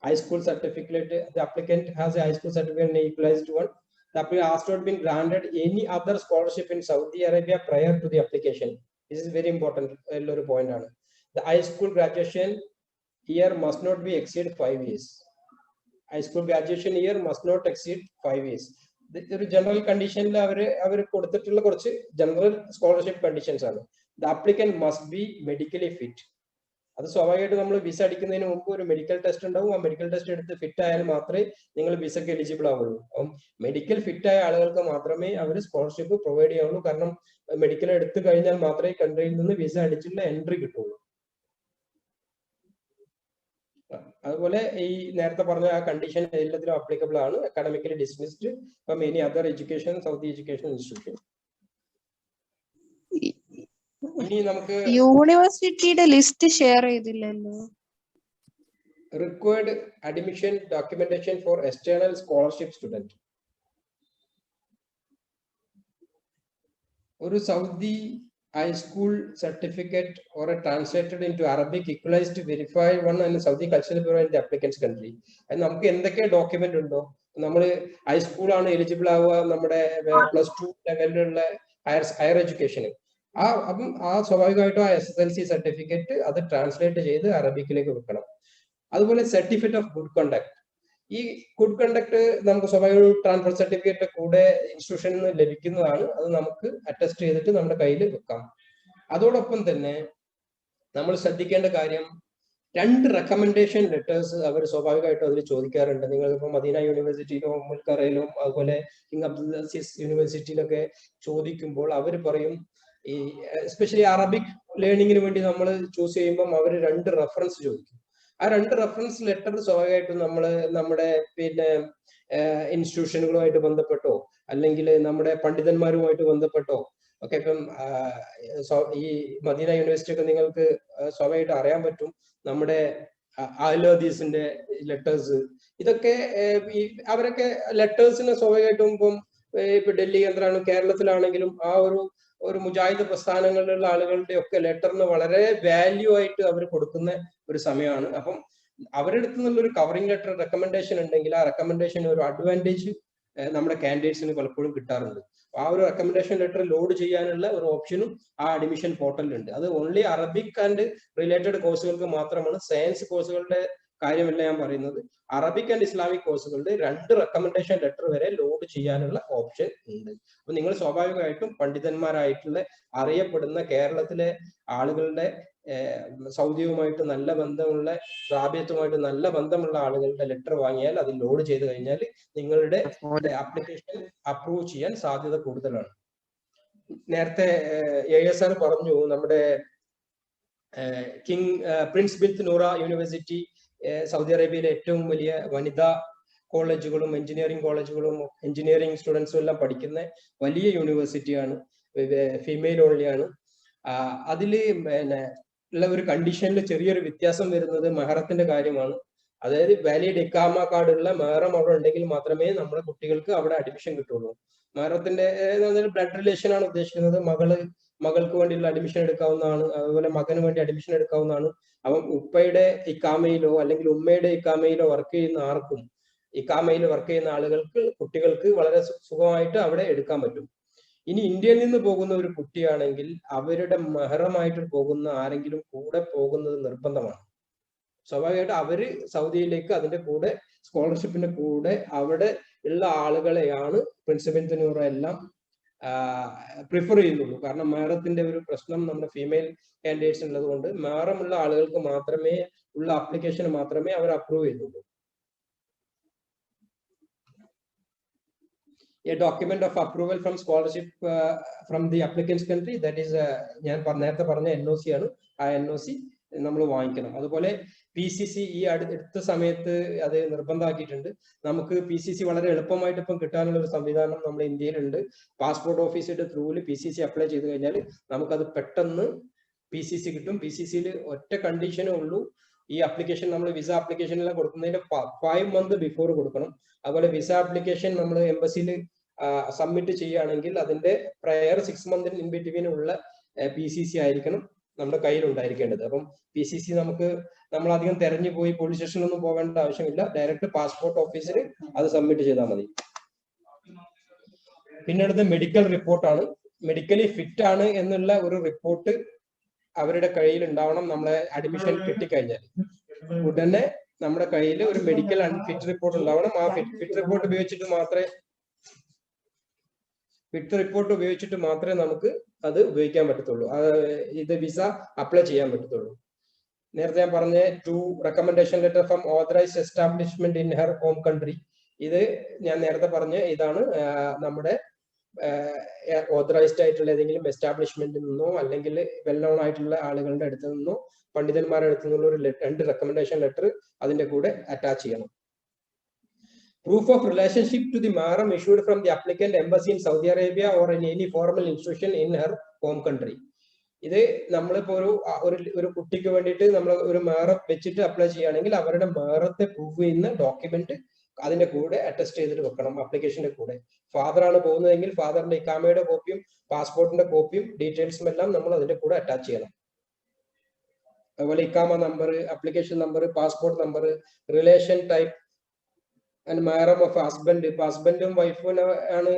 High school certificate, the applicant has a high school certificate and equalized one. The applicant has not been granted any other scholarship in Saudi Arabia prior to the application. This is very important. ഒരു point ആണ്. The high school graduation year must not be exceed 5 years. High school graduation year must not exceed 5 years. ഒരു general കണ്ടീഷനിൽ അവർ കൊടുത്തിട്ടുള്ള കുറച്ച് general scholarship conditions ആണ്. The applicant must be medically fit. അത് സ്വാഭാവികമായിട്ട് നമ്മൾ വിസ അടിക്കുന്നതിന് മുമ്പ് ഒരു മെഡിക്കൽ ടെസ്റ്റ് ഉണ്ടാവും. ആ മെഡിക്കൽ ടെസ്റ്റ് എടുത്ത് ഫിറ്റ് ആയാൽ മാത്രമേ നിങ്ങൾ വിസക്ക് എലിജിബിൾ ആവുള്ളൂ. അപ്പം മെഡിക്കൽ ഫിറ്റ് ആയ ആളുകൾക്ക് മാത്രമേ അവർ സ്കോളർഷിപ്പ് പ്രൊവൈഡ് ചെയ്യാവുള്ളൂ. കാരണം മെഡിക്കൽ എടുത്തു കഴിഞ്ഞാൽ മാത്രമേ കൺട്രിയിൽ നിന്ന് വിസ അടിച്ചുള്ള എൻട്രി കിട്ടുള്ളൂ. അതുപോലെ ഈ നേരത്തെ പറഞ്ഞ ആ കണ്ടീഷൻ എല്ലാത്തിലും ആപ്ലിക്കബിൾ ആണ്. Academically dismissed from any other education Saudi education institution. ഇനി നമുക്ക് യൂണിവേഴ്സിറ്റിയുടെ ലിസ്റ്റ് ഷെയർ ചെയ്തില്ലല്ലോ. Required admission documentation for external scholarship student. ഒരു Saudi high school certificate or translated into Arabic equalized verified one and Saudi cultural bureau in the applicant's country. അത് നമുക്ക് എന്തൊക്കെ document ഉണ്ടോ, നമ്മൾ ഹൈസ്കൂൾ ആണ് എലിജിബിൾ ആവുക, നമ്മുടെ +2 ലെവലിലുള്ള ഹയർ എഡ്യൂക്കേഷന് അപ്പം ആ സ്വാഭാവികമായിട്ടും ആ SSLC സർട്ടിഫിക്കറ്റ് അത് ട്രാൻസ്ലേറ്റ് ചെയ്ത് അറബിക്കിലേക്ക് വെക്കണം. അതുപോലെ സർട്ടിഫിക്കറ്റ് ഓഫ് ഗുഡ് കണ്ടക്ട്. ഈ ഗുഡ് കണ്ടക്ട് നമുക്ക് സ്വാഭാവിക ട്രാൻസ്ഫർ സർട്ടിഫിക്കറ്റ് കൂടെ ഇൻസ്റ്റിറ്റ്യൂഷനിൽ നിന്ന് ലഭിക്കുന്നതാണ്. അത് നമുക്ക് അറ്റസ്റ്റ് ചെയ്തിട്ട് നമ്മുടെ കയ്യിൽ വെക്കാം. അതോടൊപ്പം തന്നെ നമ്മൾ ശ്രദ്ധിക്കേണ്ട കാര്യം 2 റെക്കമെൻഡേഷൻ ലെറ്റേഴ്സ് അവർ സ്വാഭാവികമായിട്ടും അതിൽ ചോദിക്കാറുണ്ട്. നിങ്ങളിപ്പോ മദീന യൂണിവേഴ്സിറ്റിയിലും മുൽക്കറയിലും അതുപോലെ കിങ് അബ്ദുൽ അസീസ് യൂണിവേഴ്സിറ്റിയിലൊക്കെ ചോദിക്കുമ്പോൾ അവർ പറയും ഈ എസ്പെഷ്യലി അറബിക് ലേണിങ്ങിന് വേണ്ടി നമ്മൾ ചൂസ് ചെയ്യുമ്പോൾ അവർ 2 റെഫറൻസ് ചോദിക്കും. ആ 2 റെഫറൻസ് ലെറ്റർ സ്വാഭാവികമായിട്ടും നമ്മുടെ പിന്നെ ഇൻസ്റ്റിറ്റ്യൂഷനുകളുമായിട്ട് ബന്ധപ്പെട്ടോ അല്ലെങ്കിൽ നമ്മുടെ പണ്ഡിതന്മാരുമായിട്ട് ബന്ധപ്പെട്ടോ ഒക്കെ ഇപ്പം ഈ മദീന യൂണിവേഴ്സിറ്റി ഒക്കെ നിങ്ങൾക്ക് സ്വാഭാവികമായിട്ട് അറിയാൻ പറ്റും. നമ്മുടെ അഹ്ലദീസിന്റെ ലെറ്റേഴ്സ് ഇതൊക്കെ അവരൊക്കെ ലെറ്റേഴ്സിന് സ്വാഭാവികമായിട്ടും ഇപ്പൊ ഡൽഹി കേന്ദ്രമാണ്, കേരളത്തിലാണെങ്കിലും ആ ഒരു മുജാഹിദ് പ്രസ്ഥാനങ്ങളിലുള്ള ആളുകളുടെ ഒക്കെ ലെറ്ററിന് വളരെ വാല്യൂ ആയിട്ട് അവർ കൊടുക്കുന്ന ഒരു സമയമാണ്. അപ്പം അവരുടെ അടുത്ത് നിന്നുള്ള ഒരു കവറിംഗ് ലെറ്റർ റെക്കമെൻഡേഷൻ ഉണ്ടെങ്കിൽ ആ റെക്കമെൻഡേഷൻ ഒരു അഡ്വാൻറ്റേജ് നമ്മുടെ കാൻഡിഡേറ്റ്സിന് പലപ്പോഴും കിട്ടാറുണ്ട്. ആ ഒരു റെക്കമെൻഡേഷൻ ലെറ്റർ ലോഡ് ചെയ്യാനുള്ള ഒരു ഓപ്ഷനും ആ അഡ്മിഷൻ പോർട്ടലിലുണ്ട്. അത് ഓൺലി അറബിക് ആൻഡ് റിലേറ്റഡ് കോഴ്സുകൾക്ക് മാത്രമാണ്. സയൻസ് കോഴ്സുകളുടെ കാര്യമല്ല ഞാൻ പറയുന്നത്. അറബിക് ആൻഡ് ഇസ്ലാമിക് കോഴ്സുകളുടെ 2 റെക്കമെൻഡേഷൻ ലെറ്റർ വരെ ലോഡ് ചെയ്യാനുള്ള ഓപ്ഷൻ ഉണ്ട്. അപ്പൊ നിങ്ങൾ സ്വാഭാവികമായിട്ടും പണ്ഡിതന്മാരായിട്ടുള്ള അറിയപ്പെടുന്ന കേരളത്തിലെ ആളുകളുടെ സൗദിയുമായിട്ട് നല്ല ബന്ധമുള്ള റാബിയത്തുമായിട്ട് നല്ല ബന്ധമുള്ള ആളുകളുടെ ലെറ്റർ വാങ്ങിയാൽ അത് ലോഡ് ചെയ്ത് കഴിഞ്ഞാൽ നിങ്ങളുടെ ആപ്ലിക്കേഷൻ അപ്രൂവ് ചെയ്യാൻ സാധ്യത കൂടുതലാണ്. നേരത്തെ ASR പറഞ്ഞു നമ്മുടെ പ്രിൻസ് ബിൻത് നൂറ യൂണിവേഴ്സിറ്റി സൗദി അറേബ്യയിലെ ഏറ്റവും വലിയ വനിതാ കോളേജുകളും എഞ്ചിനീയറിംഗ് കോളേജുകളും എഞ്ചിനീയറിംഗ് സ്റ്റുഡൻസും എല്ലാം പഠിക്കുന്ന വലിയ യൂണിവേഴ്സിറ്റിയാണ്, ഫീമെയിൽ ഓൺലിയാണ്. അതിൽ പിന്നെ ഉള്ള ഒരു കണ്ടീഷനിൽ ചെറിയൊരു വ്യത്യാസം വരുന്നത് മെഹറത്തിന്റെ കാര്യമാണ്. അതായത് വാലിഡ് ഇക്കാമ കാർഡുള്ള മെഹറം അവിടെ ഉണ്ടെങ്കിൽ മാത്രമേ നമ്മുടെ കുട്ടികൾക്ക് അവിടെ അഡ്മിഷൻ കിട്ടുള്ളൂ. മെഹറത്തിന്റെ ബ്ലഡ് റിലേഷൻ ആണ് ഉദ്ദേശിക്കുന്നത്. മകൾക്ക് വേണ്ടിയുള്ള അഡ്മിഷൻ എടുക്കാവുന്നതാണ്, അതുപോലെ മകന് വേണ്ടി അഡ്മിഷൻ എടുക്കാവുന്നതാണ്. അപ്പം ഉപ്പയുടെ ഇക്കാമയിലോ അല്ലെങ്കിൽ ഉമ്മയുടെ ഇക്കാമയിലോ വർക്ക് ചെയ്യുന്ന ആർക്കും, ഇക്കാമയിൽ വർക്ക് ചെയ്യുന്ന ആളുകൾക്ക് കുട്ടികൾക്ക് വളരെ സുഖമായിട്ട് അവിടെ എടുക്കാൻ പറ്റും. ഇനി ഇന്ത്യയിൽ നിന്ന് പോകുന്ന ഒരു കുട്ടിയാണെങ്കിൽ അവരുടെ മെഹറമായിട്ട് പോകുന്ന ആരെങ്കിലും കൂടെ പോകുന്നത് നിർബന്ധമാണ്. സ്വാഭാവികമായിട്ട് അവര് സൗദിയിലേക്ക് അതിന്റെ കൂടെ സ്കോളർഷിപ്പിന്റെ കൂടെ അവിടെ ഉള്ള ആളുകളെയാണ് പ്രിൻസ് ബിൻത് നൂറ എല്ലാം പ്രിഫർ ചെയ്യുന്നുള്ളൂ. കാരണം മെഹറത്തിന്റെ ഒരു പ്രശ്നം നമ്മുടെ ഫീമെയിൽ കാൻഡിഡേറ്റ്സ് ഉള്ളത് കൊണ്ട് മെഹറമുള്ള ആളുകൾക്ക് മാത്രമേ ഉള്ള ആപ്ലിക്കേഷൻ മാത്രമേ അവർ അപ്രൂവ് ചെയ്യുന്നുള്ളൂ. A document of approval from scholarship from the applicant's country, that is ഞാൻ നേരത്തെ പറഞ്ഞ NOC ആണ്. ആ NOC നമ്മൾ വാങ്ങിക്കണം. അതുപോലെ PCC ഈ അടുത്ത സമയത്ത് അത് നിർബന്ധമാക്കിയിട്ടുണ്ട്. നമുക്ക് PCC വളരെ എളുപ്പമായിട്ട് ഇപ്പം കിട്ടാനുള്ള ഒരു സംവിധാനം നമ്മുടെ ഇന്ത്യയിലുണ്ട്. പാസ്പോർട്ട് ഓഫീസിന്റെ ത്രൂവിൽ PCC അപ്ലൈ ചെയ്ത് കഴിഞ്ഞാൽ നമുക്കത് പെട്ടെന്ന് PCC കിട്ടും. PCCയിൽ ഒറ്റ കണ്ടീഷനേ ഉള്ളൂ, ഈ ആപ്ലിക്കേഷൻ നമ്മൾ വിസ ആപ്ലിക്കേഷനെല്ലാം കൊടുക്കുന്നതിന്റെ 5 months ബിഫോർ കൊടുക്കണം. അതുപോലെ വിസ ആപ്ലിക്കേഷൻ നമ്മൾ എംബസിയിൽ സബ്മിറ്റ് ചെയ്യുകയാണെങ്കിൽ അതിന്റെ പ്രയർ 6 months ഇൻ ബിറ്റ്വീൻ ഉള്ള PCC ആയിരിക്കണം നമ്മുടെ കയ്യിൽ ഉണ്ടായിരിക്കേണ്ടത്. അപ്പം PCC നമ്മൾ അധികം തെരഞ്ഞു പോയി പോലീസ് സ്റ്റേഷനിലൊന്നും പോകേണ്ട ആവശ്യമില്ല. ഡയറക്റ്റ് പാസ്പോർട്ട് ഓഫീസിൽ അത് സബ്മിറ്റ് ചെയ്താൽ മതി. പിന്നെ അടുത്ത് മെഡിക്കൽ റിപ്പോർട്ടാണ്. മെഡിക്കലി ഫിറ്റ് ആണ് എന്നുള്ള ഒരു റിപ്പോർട്ട് അവരുടെ കയ്യിൽ ഉണ്ടാവണം. നമ്മളെ അഡ്മിഷൻ കിട്ടിക്കഴിഞ്ഞാൽ ഉടനെ നമ്മുടെ കയ്യിൽ ഒരു മെഡിക്കൽ ഫിറ്റ് റിപ്പോർട്ട് ഉണ്ടാവണം. ആ ഫിറ്റ് റിപ്പോർട്ട് ഉപയോഗിച്ചിട്ട് മാത്രമേ നമുക്ക് അത് ഉപയോഗിക്കാൻ പറ്റത്തുള്ളൂ, ഇത് വിസ അപ്ലൈ ചെയ്യാൻ പറ്റത്തുള്ളൂ. നേരത്തെ ഞാൻ പറഞ്ഞ 2 recommendation letter from authorised establishment in her home country. ഇത് ഞാൻ നേരത്തെ പറഞ്ഞ ഇതാണ് നമ്മുടെ ഓതറൈസ്ഡ് ആയിട്ടുള്ള ഏതെങ്കിലും എസ്റ്റാബ്ലിഷ്മെന്റിൽ നിന്നോ അല്ലെങ്കിൽ വെൽ നോൺ ആയിട്ടുള്ള ആളുകളുടെ അടുത്ത് നിന്നോ പണ്ഡിതന്മാരുടെ അടുത്ത് നിന്നുള്ള ഒരു 2 റെക്കമെൻഡേഷൻ ലെറ്റർ അതിന്റെ കൂടെ അറ്റാച്ച് ചെയ്യണം. Proof of relationship to the mahram issued from the applicant embassy in Saudi Arabia or in any formal institution in her home country. ഇത് നമ്മളിപ്പോ ഒരു കുട്ടിക്ക് വേണ്ടിയിട്ട് നമ്മൾ ഒരു മെഹറം വെച്ചിട്ട് അപ്ലൈ ചെയ്യുകയാണെങ്കിൽ അവരുടെ മെഹറത്തെ പ്രൂഫ് ചെയ്യുന്ന ഡോക്യുമെന്റ് അതിന്റെ കൂടെ അറ്റസ്റ്റ് ചെയ്തിട്ട് വെക്കണം. ആപ്ലിക്കേഷന്റെ കൂടെ ഫാദർ ആണ് പോകുന്നതെങ്കിൽ ഫാദറിന്റെ ഇക്കാമയുടെ കോപ്പിയും പാസ്പോർട്ടിന്റെ കോപ്പിയും ഡീറ്റെയിൽസും എല്ലാം നമ്മൾ അതിന്റെ കൂടെ അറ്റാച്ച് ചെയ്യണം. അതുപോലെ ഇക്കാമ number, application number, passport number, relation type and മെഹറം ഓഫ് ഹസ്ബൻഡ്. ഇപ്പൊ ഹസ്ബൻഡും വൈഫിനെ ആണ്,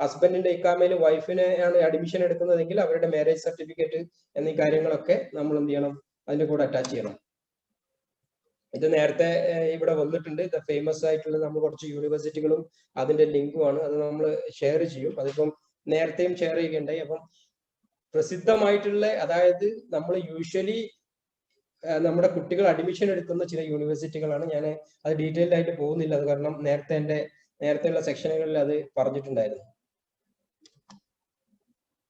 ഹസ്ബൻഡിന്റെ ഇക്കാമയിൽ വൈഫിനെ ആണ് അഡ്മിഷൻ എടുക്കുന്നതെങ്കിൽ അവരുടെ മാരേജ് സർട്ടിഫിക്കറ്റ് എന്നീ കാര്യങ്ങളൊക്കെ നമ്മൾ എന്ത് ചെയ്യണം, അതിന്റെ കൂടെ അറ്റാച്ച് ചെയ്യണം. ഇത് നേരത്തെ ഇവിടെ വന്നിട്ടുണ്ട്. ഇത് ഫേമസ് ആയിട്ടുള്ള നമ്മൾ കുറച്ച് യൂണിവേഴ്സിറ്റികളും അതിന്റെ ലിങ്കുമാണ്, അത് നമ്മൾ ഷെയർ ചെയ്യും. അതിപ്പം നേരത്തെയും ഷെയർ ചെയ്യുകയുണ്ടായി. അപ്പം പ്രസിദ്ധമായിട്ടുള്ള, അതായത് നമ്മൾ യൂഷ്വലി നമ്മുടെ കുട്ടികൾ അഡ്മിഷൻ എടുക്കുന്ന ചില യൂണിവേഴ്സിറ്റികളാണ്. ഞാൻ അത് ഡീറ്റെയിൽഡ് ആയിട്ട് പോകുന്നില്ല, അത് കാരണം നേരത്തെയുള്ള സെക്ഷനുകളിൽ അത് പറഞ്ഞിട്ടുണ്ടായിരുന്നു.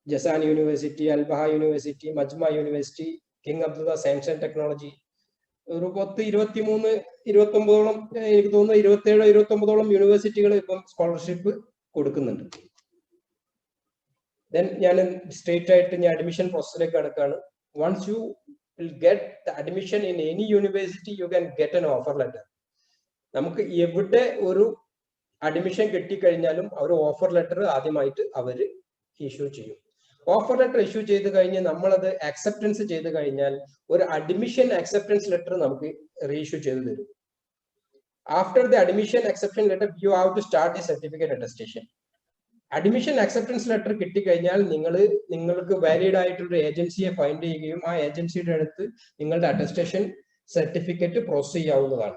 Jazan university, Al Baha university, Majmaah university, King Abdullah science and technology, ഒരു 29ഓളം, എനിക്ക് തോന്നുന്നു 27-29ഓളം യൂണിവേഴ്സിറ്റികൾ ഇപ്പം സ്കോളർഷിപ്പ് കൊടുക്കുന്നുണ്ട്. ദെൻ ഞാൻ സ്ട്രേറ്റ് ആയിട്ട് ഞാൻ അഡ്മിഷൻ പ്രോസസ്സിലേക്ക് കടക്കാണ്. Once you will get the admission in any university, you can get an offer letter. നമുക്ക് എവിടെ ഒരു അഡ്മിഷൻ കിട്ടിക്കഴിഞ്ഞാലും അവർ ഓഫർ ലെറ്റർ ആദ്യമായിട്ട് അവർ ഇഷ്യൂ ചെയ്യും. ഓഫർ ലെറ്റർ ഇഷ്യൂ ചെയ്ത് കഴിഞ്ഞ് നമ്മളത് അക്സെപ്റ്റൻസ് ചെയ്ത് കഴിഞ്ഞാൽ ഒരു അഡ്മിഷൻ അക്സെപ്റ്റൻസ് ലെറ്റർ നമുക്ക് റീഇഷ്യൂ ചെയ്ത് തരും. After the admission acceptance letter you have to start the certificate attestation. Admission acceptance letter കിട്ടിക്കഴിഞ്ഞാൽ നിങ്ങൾക്ക് വാലിഡ് ആയിട്ടുള്ള ഏജൻസിയെ ഫൈൻഡ് ചെയ്യുകയും ആ ഏജൻസിയുടെ അടുത്ത് നിങ്ങളുടെ അറ്റസ്റ്റേഷൻ സർട്ടിഫിക്കറ്റ് പ്രോസസ് ചെയ്യാവുന്നതാണ്.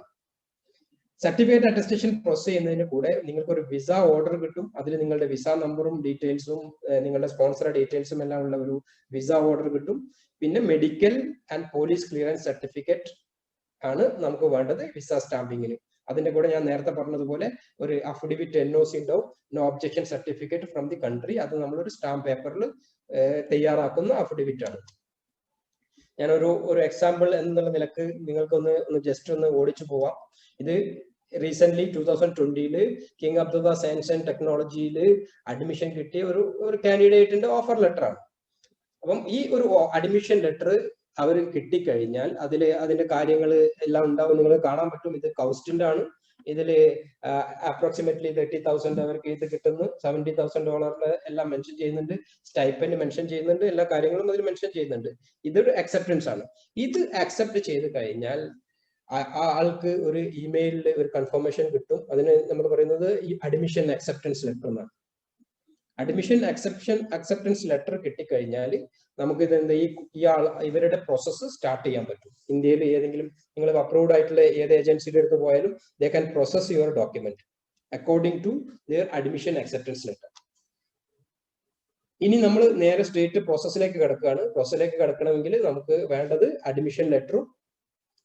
സർട്ടിഫിക്കറ്റ് അറ്റസ്റ്റേഷൻ പ്രോസസ് ചെയ്യുന്നതിന് കൂടെ നിങ്ങൾക്ക് ഒരു വിസ ഓർഡർ കിട്ടും. അതിൽ നിങ്ങളുടെ വിസ നമ്പറും ഡീറ്റെയിൽസും നിങ്ങളുടെ സ്പോൺസർ ഡീറ്റെയിൽസും എല്ലാം ഉള്ള ഒരു വിസ ഓർഡർ കിട്ടും. പിന്നെ medical and police clearance certificate ആണ് നമുക്ക് വേണ്ടത് വിസ സ്റ്റാമ്പിങ്ങിന്. അതിന്റെ കൂടെ ഞാൻ നേരത്തെ പറഞ്ഞതുപോലെ ഒരു അഫിഡവിറ്റ് NOC ഉണ്ടാവും, no objection certificate from the country. അത് നമ്മളൊരു സ്റ്റാമ്പ് പേപ്പറിൽ തയ്യാറാക്കുന്ന അഫിഡവിറ്റ് ആണ്. ഞാൻ ഒരു എക്സാമ്പിൾ എന്നുള്ള നിലക്ക് നിങ്ങൾക്കൊന്ന് ജസ്റ്റ് ഒന്ന് ഓടിച്ചു പോവാം. ഇത് recent 2020 King Abdullah science and ടെക്നോളജിയിൽ അഡ്മിഷൻ കിട്ടിയ ഒരു കാൻഡിഡേറ്റിന്റെ ഓഫർ ലെറ്റർ ആണ്. അപ്പം ഈ ഒരു അഡ്മിഷൻ ലെറ്റർ അവർ കിട്ടിക്കഴിഞ്ഞാൽ അതിന്റെ കാര്യങ്ങൾ എല്ലാം ഉണ്ടാവും, നിങ്ങൾ കാണാൻ പറ്റും. ഇത് കൗസ്റ്റിന്റെ ആണ്. ഇതിൽ അപ്രോക്സിമേറ്റ്ലി 30,000 അവർക്ക് ഇത് കിട്ടുന്നു. $70,000 എല്ലാം മെൻഷൻ ചെയ്യുന്നുണ്ട്. സ്റ്റൈപ്പൻഡ് മെൻഷൻ ചെയ്യുന്നുണ്ട്. എല്ലാ കാര്യങ്ങളും അതിൽ മെൻഷൻ ചെയ്യുന്നുണ്ട്. ഇതൊരു അക്സെപ്റ്റൻസ് ആണ്. ഇത് അക്സെപ്റ്റ് ചെയ്ത് കഴിഞ്ഞാൽ ആ ആൾക്ക് ഒരു ഇമെയിലിൽ ഒരു കൺഫർമേഷൻ കിട്ടും. അതിന് നമ്മൾ പറയുന്നത് ഈ അഡ്മിഷൻ അക്സെപ്റ്റൻസ് ലെറ്റർ എന്നാണ്. അഡ്മിഷൻ അക്സെപ്റ്റൻസ് ലെറ്റർ കിട്ടിക്കഴിഞ്ഞാൽ നമുക്ക് ഇത് ഇവരുടെ പ്രോസസ്സ് സ്റ്റാർട്ട് ചെയ്യാൻ പറ്റും. ഇന്ത്യയിൽ ഏതെങ്കിലും നിങ്ങൾ അപ്രൂവ്ഡ് ആയിട്ടുള്ള ഏത് ഏജൻസിയുടെ അടുത്ത് പോയാലും they can process your document according to their admission acceptance letter. ഇനി നമ്മൾ നേരെ സ്ട്രേറ്റ് പ്രോസസ്സിലേക്ക് കിടക്കുകയാണ്. പ്രോസസ്സിലേക്ക് കിടക്കണമെങ്കിൽ നമുക്ക് വേണ്ടത് അഡ്മിഷൻ ലെറ്ററും,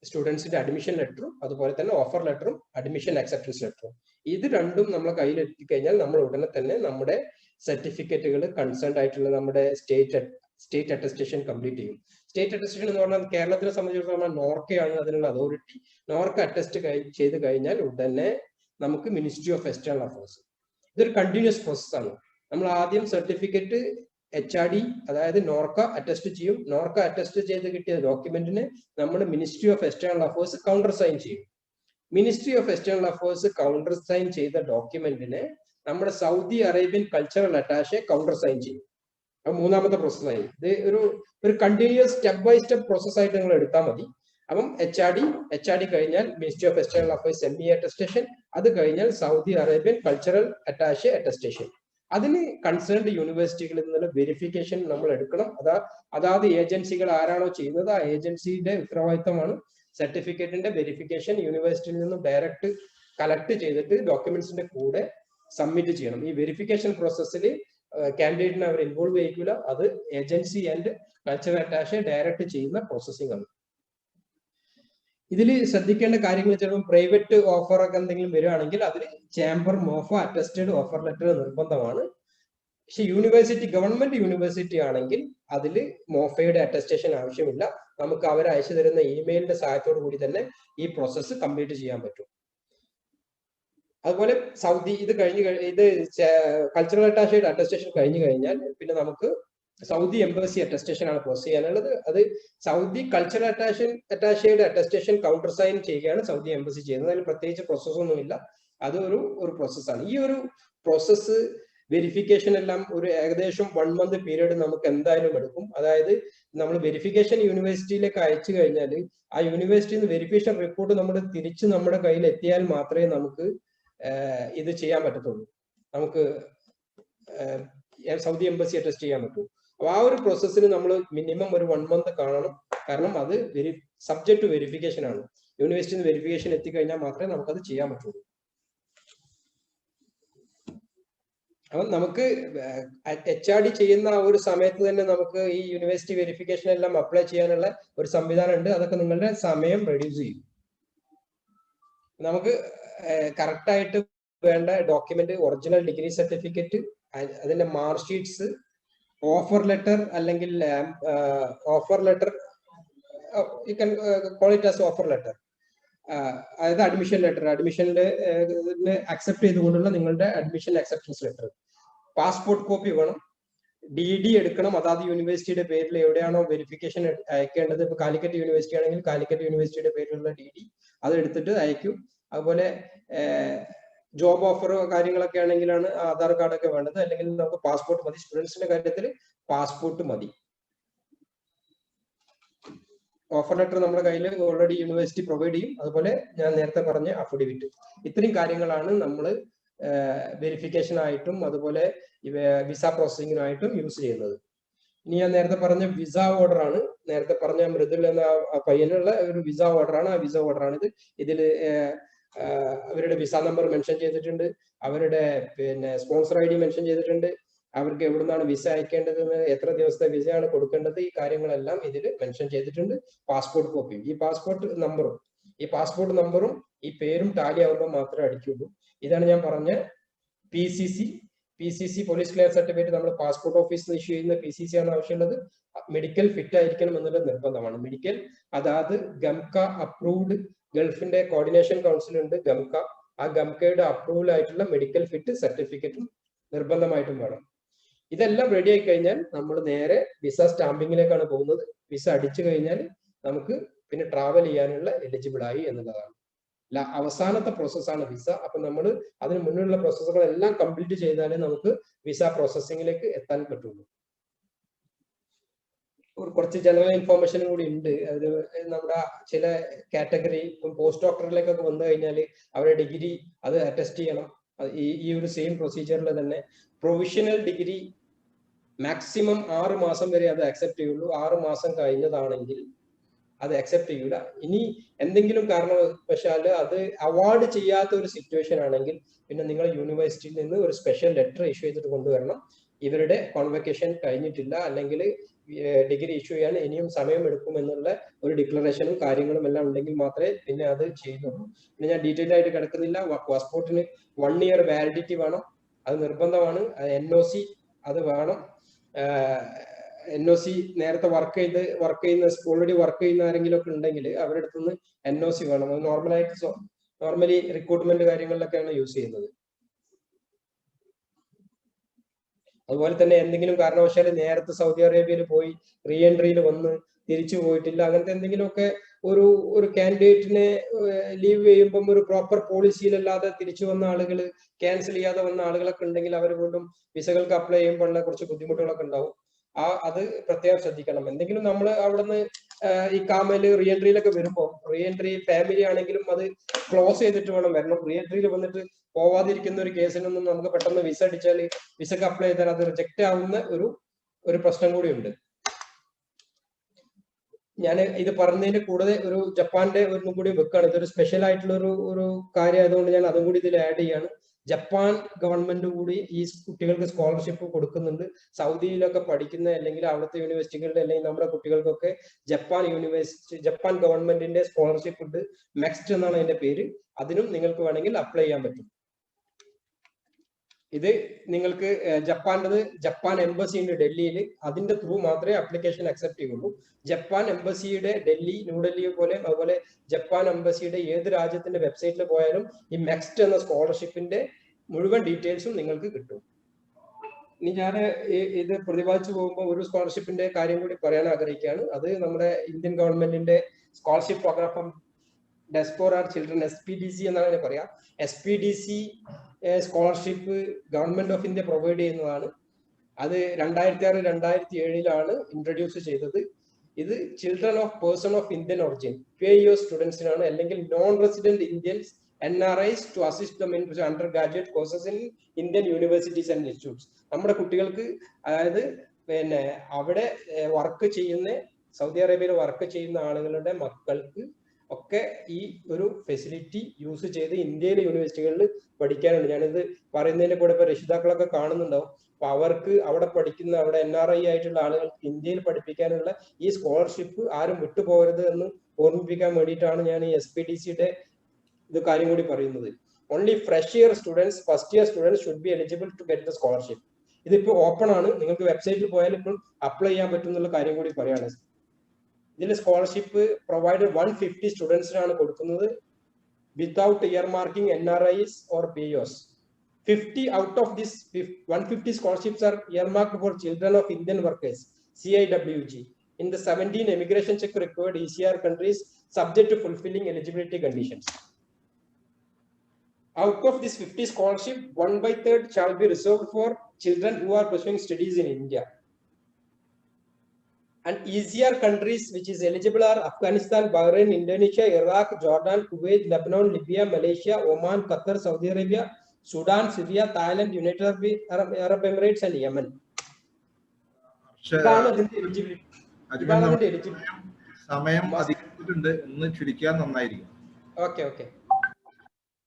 സ്റ്റുഡൻസിന്റെ അഡ്മിഷൻ ലെറ്ററും, അതുപോലെ തന്നെ ഓഫർ ലെറ്ററും അഡ്മിഷൻ അക്സെപ്റ്റൻസ് ലെറ്ററും. ഇത് രണ്ടും നമ്മളെ കയ്യിൽ എത്തിക്കഴിഞ്ഞാൽ നമ്മൾ ഉടനെ തന്നെ നമ്മുടെ സർട്ടിഫിക്കറ്റുകൾ കൺസേൺഡ് ആയിട്ടുള്ള നമ്മുടെ സ്റ്റേറ്റ് അറ്റസ്റ്റേഷൻ കംപ്ലീറ്റ് ചെയ്യും. സ്റ്റേറ്റ് അറ്റസ്റ്റേഷൻ എന്ന് പറഞ്ഞാൽ കേരളത്തിനെ സംബന്ധിച്ചിടത്തോളം നോർക്കയാണ് അതിനുള്ള അതോറിറ്റി. നോർക്ക അറ്റസ്റ്റ് ചെയ്ത് കഴിഞ്ഞാൽ ഉടനെ നമുക്ക് മിനിസ്ട്രി ഓഫ് എക്സ്റ്റേണൽ അഫയേഴ്സ്, ഇതൊരു കണ്ടിന്യൂസ് പ്രോസസ്സാണ്. നമ്മൾ ആദ്യം സർട്ടിഫിക്കറ്റ് HRD അതായത് നോർക്ക അറ്റസ്റ്റ് ചെയ്യും. നോർക്ക അറ്റസ്റ്റ് ചെയ്ത് കിട്ടിയ ഡോക്യുമെന്റിന് നമ്മൾ ministry of external affairs countersign ചെയ്യും. Ministry of external affairs countersign ചെയ്ത ഡോക്യുമെന്റിന് നമ്മുടെ Saudi Arabian cultural attache countersign ചെയ്യും. അത് മൂന്നാമത്തെ പ്രോസസ്സായി. ഇത് ഒരു continuous step by step process ആയിട്ട് നിങ്ങൾ എടുത്താൽ മതി. അപ്പം HRD കഴിഞ്ഞാൽ ministry of external affairs ME attestation, അത് കഴിഞ്ഞാൽ Saudi Arabian cultural attache attestation. അതിന് കൺസേൺഡ് യൂണിവേഴ്സിറ്റികളിൽ നിന്നുള്ള വെരിഫിക്കേഷൻ നമ്മൾ എടുക്കണം. അതാത് ഏജൻസികൾ ആരാണോ ചെയ്യുന്നത് ആ ഏജൻസിയുടെ ഉത്തരവാദിത്തമാണ് സർട്ടിഫിക്കറ്റിന്റെ വെരിഫിക്കേഷൻ യൂണിവേഴ്സിറ്റിയിൽ നിന്നും ഡയറക്റ്റ് കളക്ട് ചെയ്തിട്ട് ഡോക്യുമെന്റ്സിന്റെ കൂടെ സബ്മിറ്റ് ചെയ്യണം. ഈ വെരിഫിക്കേഷൻ പ്രോസസ്സിൽ കാൻഡിഡേറ്റിനെ അവർ ഇൻവോൾവ് ചെയ്യിക്കില്ല. അത് agency and cultural attache direct ചെയ്യുന്ന പ്രോസസ്സിംഗ് ആണ്. ഇതിൽ ശ്രദ്ധിക്കേണ്ട കാര്യങ്ങൾ ചിലപ്പോൾ പ്രൈവറ്റ് ഓഫർ ഒക്കെ എന്തെങ്കിലും വരികയാണെങ്കിൽ അതിൽ chamber Mofo attested offer letter നിർബന്ധമാണ്. പക്ഷെ ഗവൺമെന്റ് യൂണിവേഴ്സിറ്റി ആണെങ്കിൽ അതിൽ മോഫയുടെ അറ്റസ്റ്റേഷൻ ആവശ്യമില്ല. നമുക്ക് അവർ അയച്ചു തരുന്ന ഇമെയിലിന്റെ സഹായത്തോടു കൂടി തന്നെ ഈ പ്രോസസ്സ് കംപ്ലീറ്റ് ചെയ്യാൻ പറ്റും. അതുപോലെ സൗദി ഇത് കൾച്ചറൽ അറ്റാഷയുടെ അറ്റസ്റ്റേഷൻ കഴിഞ്ഞു കഴിഞ്ഞാൽ പിന്നെ നമുക്ക് സൗദി എംബസി അറ്റസ്റ്റേഷൻ ആണ് പ്രോസസ് ചെയ്യാനുള്ളത്. അത് സൗദി കൾച്ചറൽ അറ്റാഷയുടെ അറ്റസ്റ്റേഷൻ കൗണ്ടർ സൈൻ ചെയ്യുകയാണ് സൗദി എംബസി ചെയ്യുന്നത്. അതിൽ പ്രത്യേകിച്ച് പ്രോസസ് ഒന്നുമില്ല. അത് ഒരു പ്രോസസ്സാണ്. ഈ ഒരു പ്രോസസ്സ് വെരിഫിക്കേഷൻ എല്ലാം ഒരു ഏകദേശം 1 month പീരീഡ് നമുക്ക് എന്തായാലും എടുക്കും. അതായത് നമ്മൾ വെരിഫിക്കേഷൻ യൂണിവേഴ്സിറ്റിയിലേക്ക് അയച്ചു കഴിഞ്ഞാൽ ആ യൂണിവേഴ്സിറ്റിയിൽ നിന്ന് വെരിഫിക്കേഷൻ റിപ്പോർട്ട് തിരിച്ച് നമ്മുടെ കയ്യിൽ എത്തിയാൽ മാത്രമേ നമുക്ക് ഇത് ചെയ്യാൻ പറ്റത്തുള്ളൂ. നമുക്ക് സൗദി എംബസി അറ്റസ്റ്റ് ചെയ്യാൻ പറ്റൂ. അപ്പൊ ആ ഒരു പ്രോസസ്സിന് നമ്മൾ മിനിമം ഒരു 1 month കാണണം. കാരണം അത് സബ്ജക്ട് ടു വെരിഫിക്കേഷൻ ആണ്. യൂണിവേഴ്സിറ്റിയിൽ നിന്ന് വെരിഫിക്കേഷൻ എത്തിക്കഴിഞ്ഞാൽ മാത്രമേ നമുക്കത് ചെയ്യാൻ പറ്റുള്ളൂ. അപ്പം നമുക്ക് HRD ചെയ്യുന്ന ഒരു സമയത്ത് തന്നെ നമുക്ക് ഈ യൂണിവേഴ്സിറ്റി വെരിഫിക്കേഷൻ എല്ലാം അപ്ലൈ ചെയ്യാനുള്ള ഒരു സംവിധാനം ഉണ്ട്. അതൊക്കെ നിങ്ങളുടെ സമയം റെഡ്യൂസ് ചെയ്യും. നമുക്ക് കറക്റ്റ് ആയിട്ട് വേണ്ട ഡോക്യുമെന്റ്, ഒറിജിനൽ ഡിഗ്രി സർട്ടിഫിക്കറ്റ്, അതിന്റെ മാർക്ക് ഷീറ്റ്സ്, ഓഫർ ലെറ്റർ അല്ലെങ്കിൽ offer letter, you can call it as offer letter, അതായത് അഡ്മിഷൻ ലെറ്റർ, അഡ്മിഷന്റെ അക്സെപ്റ്റ് ചെയ്തുകൊണ്ടുള്ള നിങ്ങളുടെ admission acceptance letter, passport copy വേണം, DD എടുക്കണം, അതാത് യൂണിവേഴ്സിറ്റിയുടെ പേരിൽ എവിടെയാണോ വെരിഫിക്കേഷൻ അയക്കേണ്ടത്. ഇപ്പൊ കാലിക്കറ്റ് യൂണിവേഴ്സിറ്റി ആണെങ്കിൽ കാലിക്കറ്റ് യൂണിവേഴ്സിറ്റിയുടെ പേരിലുള്ള DD അത് എടുത്തിട്ട് അയക്കും. അതുപോലെ ജോബ് ഓഫർ കാര്യങ്ങളൊക്കെ ആണെങ്കിലാണ് ആധാർ കാർഡ് ഒക്കെ വേണ്ടത്. അല്ലെങ്കിൽ നമുക്ക് പാസ്പോർട്ട് മതി. സ്റ്റുഡൻസിന്റെ കാര്യത്തിൽ പാസ്പോർട്ട് മതി. ഓഫർ ലെറ്റർ നമ്മുടെ കയ്യിൽ ഓൾറെഡി യൂണിവേഴ്സിറ്റി പ്രൊവൈഡ് ചെയ്യും. അതുപോലെ ഞാൻ നേരത്തെ പറഞ്ഞ അഫിഡവിറ്റ്. ഇത്രയും കാര്യങ്ങളാണ് നമ്മൾ വെരിഫിക്കേഷൻ ആയിട്ടും അതുപോലെ വിസ പ്രോസസ്സിങ്ങിനായിട്ടും യൂസ് ചെയ്യുന്നത്. ഇനി ഞാൻ നേരത്തെ പറഞ്ഞ വിസ ഓർഡർ ആണ്. നേരത്തെ പറഞ്ഞ മൃദുൽ എന്ന പയ്യനുള്ള ഒരു വിസ ഓർഡർ ആണ്. ആ വിസ ഓർഡർ ആണ് ഇത്. ഇതിൽ അവരുടെ വിസ നമ്പർ മെൻഷൻ ചെയ്തിട്ടുണ്ട്, അവരുടെ സ്പോൺസർ ID മെൻഷൻ ചെയ്തിട്ടുണ്ട്, അവർക്ക് എവിടുന്നാണ് വിസ അയക്കേണ്ടതെന്ന്, എത്ര ദിവസത്തെ വിസയാണ് കൊടുക്കേണ്ടത്, ഈ കാര്യങ്ങളെല്ലാം ഇതിൽ മെൻഷൻ ചെയ്തിട്ടുണ്ട്. പാസ്പോർട്ട് കോപ്പിയും ഈ പാസ്പോർട്ട് നമ്പറും ഈ പേരും ടാലി ആവുമ്പോൾ മാത്രമേ അടിക്കുള്ളൂ. ഇതാണ് ഞാൻ പറഞ്ഞ PCC പോലീസ് ക്ലിയർ സർട്ടിഫിക്കറ്റ്. നമ്മൾ പാസ്പോർട്ട് ഓഫീസിൽ നിന്ന് ഇഷ്യൂ ചെയ്യുന്ന PCC ആണ് ആവശ്യമുള്ളത്. മെഡിക്കൽ ഫിറ്റ് ആയിരിക്കണം എന്നുള്ളത് നിർബന്ധമാണ്. മെഡിക്കൽ അതായത് ഗംക അപ്രൂവ്ഡ്, ഗൾഫിന്റെ കോർഡിനേഷൻ കൗൺസിൽ ഉണ്ട് ഗംക, ആ ഗംകയുടെ അപ്രൂവൽ ആയിട്ടുള്ള മെഡിക്കൽ ഫിറ്റ് സർട്ടിഫിക്കറ്റും നിർബന്ധമായിട്ടും വേണം. ഇതെല്ലാം റെഡി ആയി കഴിഞ്ഞാൽ നമ്മൾ നേരെ വിസ സ്റ്റാമ്പിങ്ങിലേക്കാണ് പോകുന്നത്. വിസ അടിച്ചു കഴിഞ്ഞാൽ നമുക്ക് പിന്നെ ട്രാവൽ ചെയ്യാനുള്ള എലിജിബിൾ ആയി എന്നുള്ളതാണ്. അവസാനത്തെ പ്രോസസ്സാണ് വിസ. അപ്പൊ നമ്മൾ അതിന് മുന്നിലുള്ള പ്രോസസ്സുകളെല്ലാം കംപ്ലീറ്റ് ചെയ്താലേ നമുക്ക് വിസ പ്രോസസ്സിങ്ങിലേക്ക് എത്താൻ പറ്റുള്ളൂ. കുറച്ച് ജനറൽ ഇൻഫോർമേഷനും കൂടി ഉണ്ട്. അത് നമ്മുടെ ചില കാറ്റഗറി പോസ്റ്റ് ഡോക്ടറിലേക്കൊക്കെ വന്നു കഴിഞ്ഞാൽ അവരുടെ ഡിഗ്രി അത് അറ്റസ്റ്റ് ചെയ്യണം. ഈ ഒരു സെയിം പ്രൊസീജിയറിൽ തന്നെ പ്രൊവിഷണൽ ഡിഗ്രി മാക്സിമം 6 മാസം വരെ അത് അക്സെപ്റ്റ് ചെയ്യുള്ളൂ. 6 മാസം കഴിഞ്ഞതാണെങ്കിൽ അത് അക്സെപ്റ്റ് ചെയ്യൂല. ഇനി എന്തെങ്കിലും കാരണവശാൽ അത് അവാർഡ് ചെയ്യാത്ത ഒരു സിറ്റുവേഷൻ ആണെങ്കിൽ പിന്നെ നിങ്ങൾ യൂണിവേഴ്സിറ്റിയിൽ നിന്ന് ഒരു സ്പെഷ്യൽ ലെറ്റർ ഇഷ്യൂ ചെയ്തിട്ട് കൊണ്ടുവരണം. ഇവരുടെ കോൺവെക്കേഷൻ കഴിഞ്ഞിട്ടില്ല, അല്ലെങ്കിൽ ഡിഗ്രി ഇഷ്യൂ ചെയ്യാൻ ഇനിയും സമയം എടുക്കും എന്നുള്ള ഒരു ഡിക്ലറേഷനും കാര്യങ്ങളും എല്ലാം ഉണ്ടെങ്കിൽ മാത്രമേ പിന്നെ അത് ചെയ്യുന്നുള്ളൂ. പിന്നെ ഞാൻ ഡീറ്റെയിൽ ആയിട്ട് കിടക്കുന്നില്ല. പാസ്പോർട്ടിന് 1 ഇയർ വാലിഡിറ്റി വേണം, അത് നിർബന്ധമാണ്. NOC അത് വേണം. NOC നേരത്തെ വർക്ക് ചെയ്യുന്ന ഓൾറെഡി വർക്ക് ചെയ്യുന്ന ആരെങ്കിലും ഒക്കെ ഉണ്ടെങ്കിൽ അവരുടെ അടുത്ത് നിന്ന് NOC വേണം. അത് നോർമലി റിക്രൂട്ട്മെന്റ് കാര്യങ്ങളിലൊക്കെയാണ് യൂസ് ചെയ്യുന്നത്. അതുപോലെ തന്നെ എന്തെങ്കിലും കാരണവശാൽ നേരത്തെ സൗദി അറേബ്യയിൽ പോയി റീ എൻട്രിയിൽ വന്ന് തിരിച്ചു പോയിട്ടില്ല, അങ്ങനത്തെ എന്തെങ്കിലുമൊക്കെ ഒരു കാൻഡിഡേറ്റിനെ ലീവ് ചെയ്യുമ്പം ഒരു പ്രോപ്പർ പോളിസിയിലല്ലാതെ തിരിച്ചു വന്ന ആളുകൾ, ക്യാൻസൽ ചെയ്യാതെ വന്ന ആളുകളൊക്കെ ഉണ്ടെങ്കിൽ അവർ വീണ്ടും വിസകൾക്ക് അപ്ലൈ ചെയ്യുമ്പോഴുള്ള കുറച്ച് ബുദ്ധിമുട്ടുകളൊക്കെ ഉണ്ടാവും. അത് പ്രത്യേകം ശ്രദ്ധിക്കണം. എന്തെങ്കിലും നമ്മൾ അവിടുന്ന് ഈ കാമല് റീ എൻട്രിയിലൊക്കെ വരുമ്പോൾ, റീ എൻട്രി ഫാമിലി ആണെങ്കിലും അത് ക്ലോസ് ചെയ്തിട്ട് വേണം വരണം. റീ എൻട്രിയിൽ വന്നിട്ട് പോവാതിരിക്കുന്ന ഒരു കേസിനൊന്നും നമുക്ക് പെട്ടെന്ന് വിസ അടിച്ചാൽ, വിസക്ക് അപ്ലൈ ചെയ്താൽ അത് റിജക്റ്റ് ആവുന്ന ഒരു പ്രശ്നം കൂടി ഉണ്ട്. ഞാൻ ഇത് പറഞ്ഞതിന്റെ കൂടുതൽ ഒരു ജപ്പാന്റെ ഒന്നും കൂടി വെക്കാണ്. ഇതൊരു സ്പെഷ്യൽ ആയിട്ടുള്ള ഒരു കാര്യം ആയതുകൊണ്ട് ഞാൻ അതും കൂടി ഇതിൽ ആഡ് ചെയ്യാണ്. ജപ്പാൻ ഗവൺമെന്റ് കൂടി ഈ കുട്ടികൾക്ക് സ്കോളർഷിപ്പ് കൊടുക്കുന്നുണ്ട്. സൗദിയിലൊക്കെ പഠിക്കുന്ന അല്ലെങ്കിൽ അവിടുത്തെ യൂണിവേഴ്സിറ്റികളുടെ അല്ലെങ്കിൽ നമ്മുടെ കുട്ടികൾക്കൊക്കെ ജപ്പാൻ ഗവൺമെന്റിന്റെ സ്കോളർഷിപ്പ് ഉണ്ട്. മെക്സ്റ്റ് എന്നാണ് അതിന്റെ പേര്. അതിനും നിങ്ങൾക്ക് വേണമെങ്കിൽ അപ്ലൈ ചെയ്യാൻ പറ്റും. ഇത് നിങ്ങൾക്ക് ജപ്പാൻ എംബസി ഉണ്ട് ഡൽഹിയിൽ, അതിന്റെ ത്രൂ മാത്രമേ ആപ്ലിക്കേഷൻ അക്സെപ്റ്റ് ചെയ്യുള്ളൂ. ജപ്പാൻ എംബസിയുടെ ന്യൂഡൽഹി പോലെ അതുപോലെ ജപ്പാൻ എംബസിയുടെ ഏത് രാജ്യത്തിന്റെ വെബ്സൈറ്റിൽ പോയാലും ഈ മെക്സ്റ്റ് എന്ന സ്കോളർഷിപ്പിന്റെ മുഴുവൻ ഡീറ്റെയിൽസും നിങ്ങൾക്ക് കിട്ടും. ഇനി ഞാൻ ഇത് പ്രതിപാദിച്ചു പോകുമ്പോൾ ഒരു സ്കോളർഷിപ്പിന്റെ കാര്യം കൂടി പറയാൻ ആഗ്രഹിക്കുകയാണ്. അത് നമ്മുടെ ഇന്ത്യൻ ഗവൺമെന്റിന്റെ scholarship program diaspora children SPDC എന്നാണ് പറയാ. SPDC scholarship government of India provide ചെയ്യുന്നതാണ്. അത് 2006-2007 ഇൻട്രൊഡ്യൂസ് ചെയ്തത്. ഇത് children of person of Indian origin PIO സ്റ്റുഡൻസിനാണ്, അല്ലെങ്കിൽ non resident Indians NRIs to assist them in undergraduate courses in Indian universities and institutes. നമ്മുടെ കുട്ടികൾക്ക്, അതായത് അവിടെ വർക്ക് ചെയ്യുന്ന സൗദി അറേബ്യയിൽ വർക്ക് ചെയ്യുന്ന ആളുകളുടെ മക്കൾക്ക് ഒക്കെ ഈ ഒരു ഫെസിലിറ്റി യൂസ് ചെയ്ത് ഇന്ത്യയിലെ യൂണിവേഴ്സിറ്റികളിൽ പഠിക്കാനുണ്ട്. ഞാനിത് പറയുന്നതിന്റെ കൂടെ ഇപ്പൊ രക്ഷിതാക്കളൊക്കെ കാണുന്നുണ്ടാവും. അപ്പൊ അവർക്ക് അവിടെ പഠിക്കുന്ന അവിടെ NRI ആയിട്ടുള്ള ആളുകൾക്ക് ഇന്ത്യയിൽ പഠിപ്പിക്കാനുള്ള ഈ സ്കോളർഷിപ്പ് ആരും വിട്ടുപോകരുത് എന്ന് ഓർമ്മിപ്പിക്കാൻ വേണ്ടിയിട്ടാണ് ഞാൻ ഈ SPDCയുടെ ഇത് കാര്യം കൂടി പറയുന്നത്. Only fresh year students, first year students should be eligible to get the scholarship. ഇതിപ്പോ ഓപ്പൺ ആണ്, നിങ്ങൾക്ക് വെബ്സൈറ്റിൽ പോയാൽ ഇപ്പോൾ അപ്ലൈ ചെയ്യാൻ പറ്റും എന്നുള്ള കാര്യം കൂടി പറയാണ്. ഇതിൽ സ്കോളർഷിപ്പ് പ്രൊവൈഡഡ് 150 സ്റ്റുഡൻസിനാണ് കൊടുക്കുന്നത് without year marking NRIs or POs. 50 out of this 150 scholarships are earmarked for children of Indian workers, CIWG, in the 17 immigration check required ECR countries subject to fulfilling eligibility conditions. Out of this 50 scholarship, 1/3 shall be reserved for children who are pursuing studies in India. And ECR countries which is eligible are Afghanistan, Bahrain, Indonesia, Iraq, Jordan, Kuwait, Lebanon, Libya, Malaysia, Oman, Qatar, Saudi Arabia, Sudan, Syria, Thailand, United Arab Emirates and Yemen. സമയം അധികമായിട്ടുണ്ട്, ഒന്ന് ചുരുക്കിയാൽ നന്നായിരിക്കും. Okay.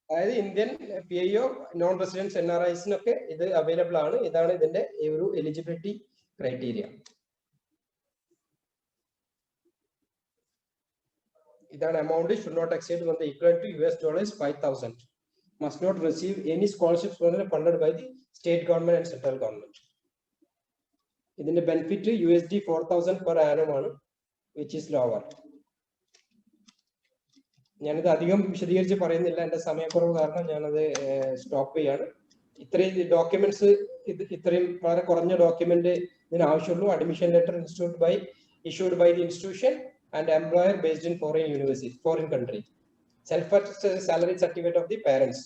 അതായത് Indian PIO non residence NRIസിനൊക്കെ ഇത് available ആണ്. ഇതാണ് ഇതിന്റെ ഒരു eligibility criteria. ഇതാണ് amount should not exceed when the equivalent to $5,000. Must not receive any scholarships funded by the state government and central government. ഇതിന്റെ ബെനിഫിറ്റ് $4,000 per annum ആണ്, which is lower. ഞാനിത് അധികം വിശദീകരിച്ച് പറയുന്നില്ല, എന്റെ സമയക്കുറവ് കാരണം ഞാനത് സ്റ്റോപ്പ് ചെയ്യാണ്. ഇത്രയും ഡോക്യുമെന്റ്സ്, ഇത്രയും വളരെ കുറഞ്ഞ ഡോക്യുമെന്റ് ഇതിന് ആവശ്യമുള്ളൂ. Admission letter issued by the institution and employer based in foreign country. Self salary certificate of the parents.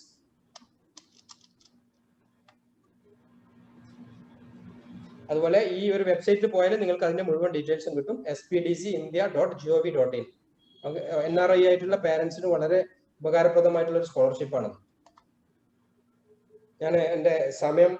അതുപോലെ ഈ ഒരു വെബ്സൈറ്റിൽ പോയാൽ നിങ്ങൾക്ക് അതിന്റെ മുഴുവൻ ഡീറ്റെയിൽസും കിട്ടും. spdcindia.gov.in. NRI ആയിട്ടുള്ള പാരന്റ്സിന് വളരെ ഉപകാരപ്രദമായിട്ടുള്ള ഒരു സ്കോളർഷിപ്പ് ആണ്. ഞാൻ എന്റെ സമയം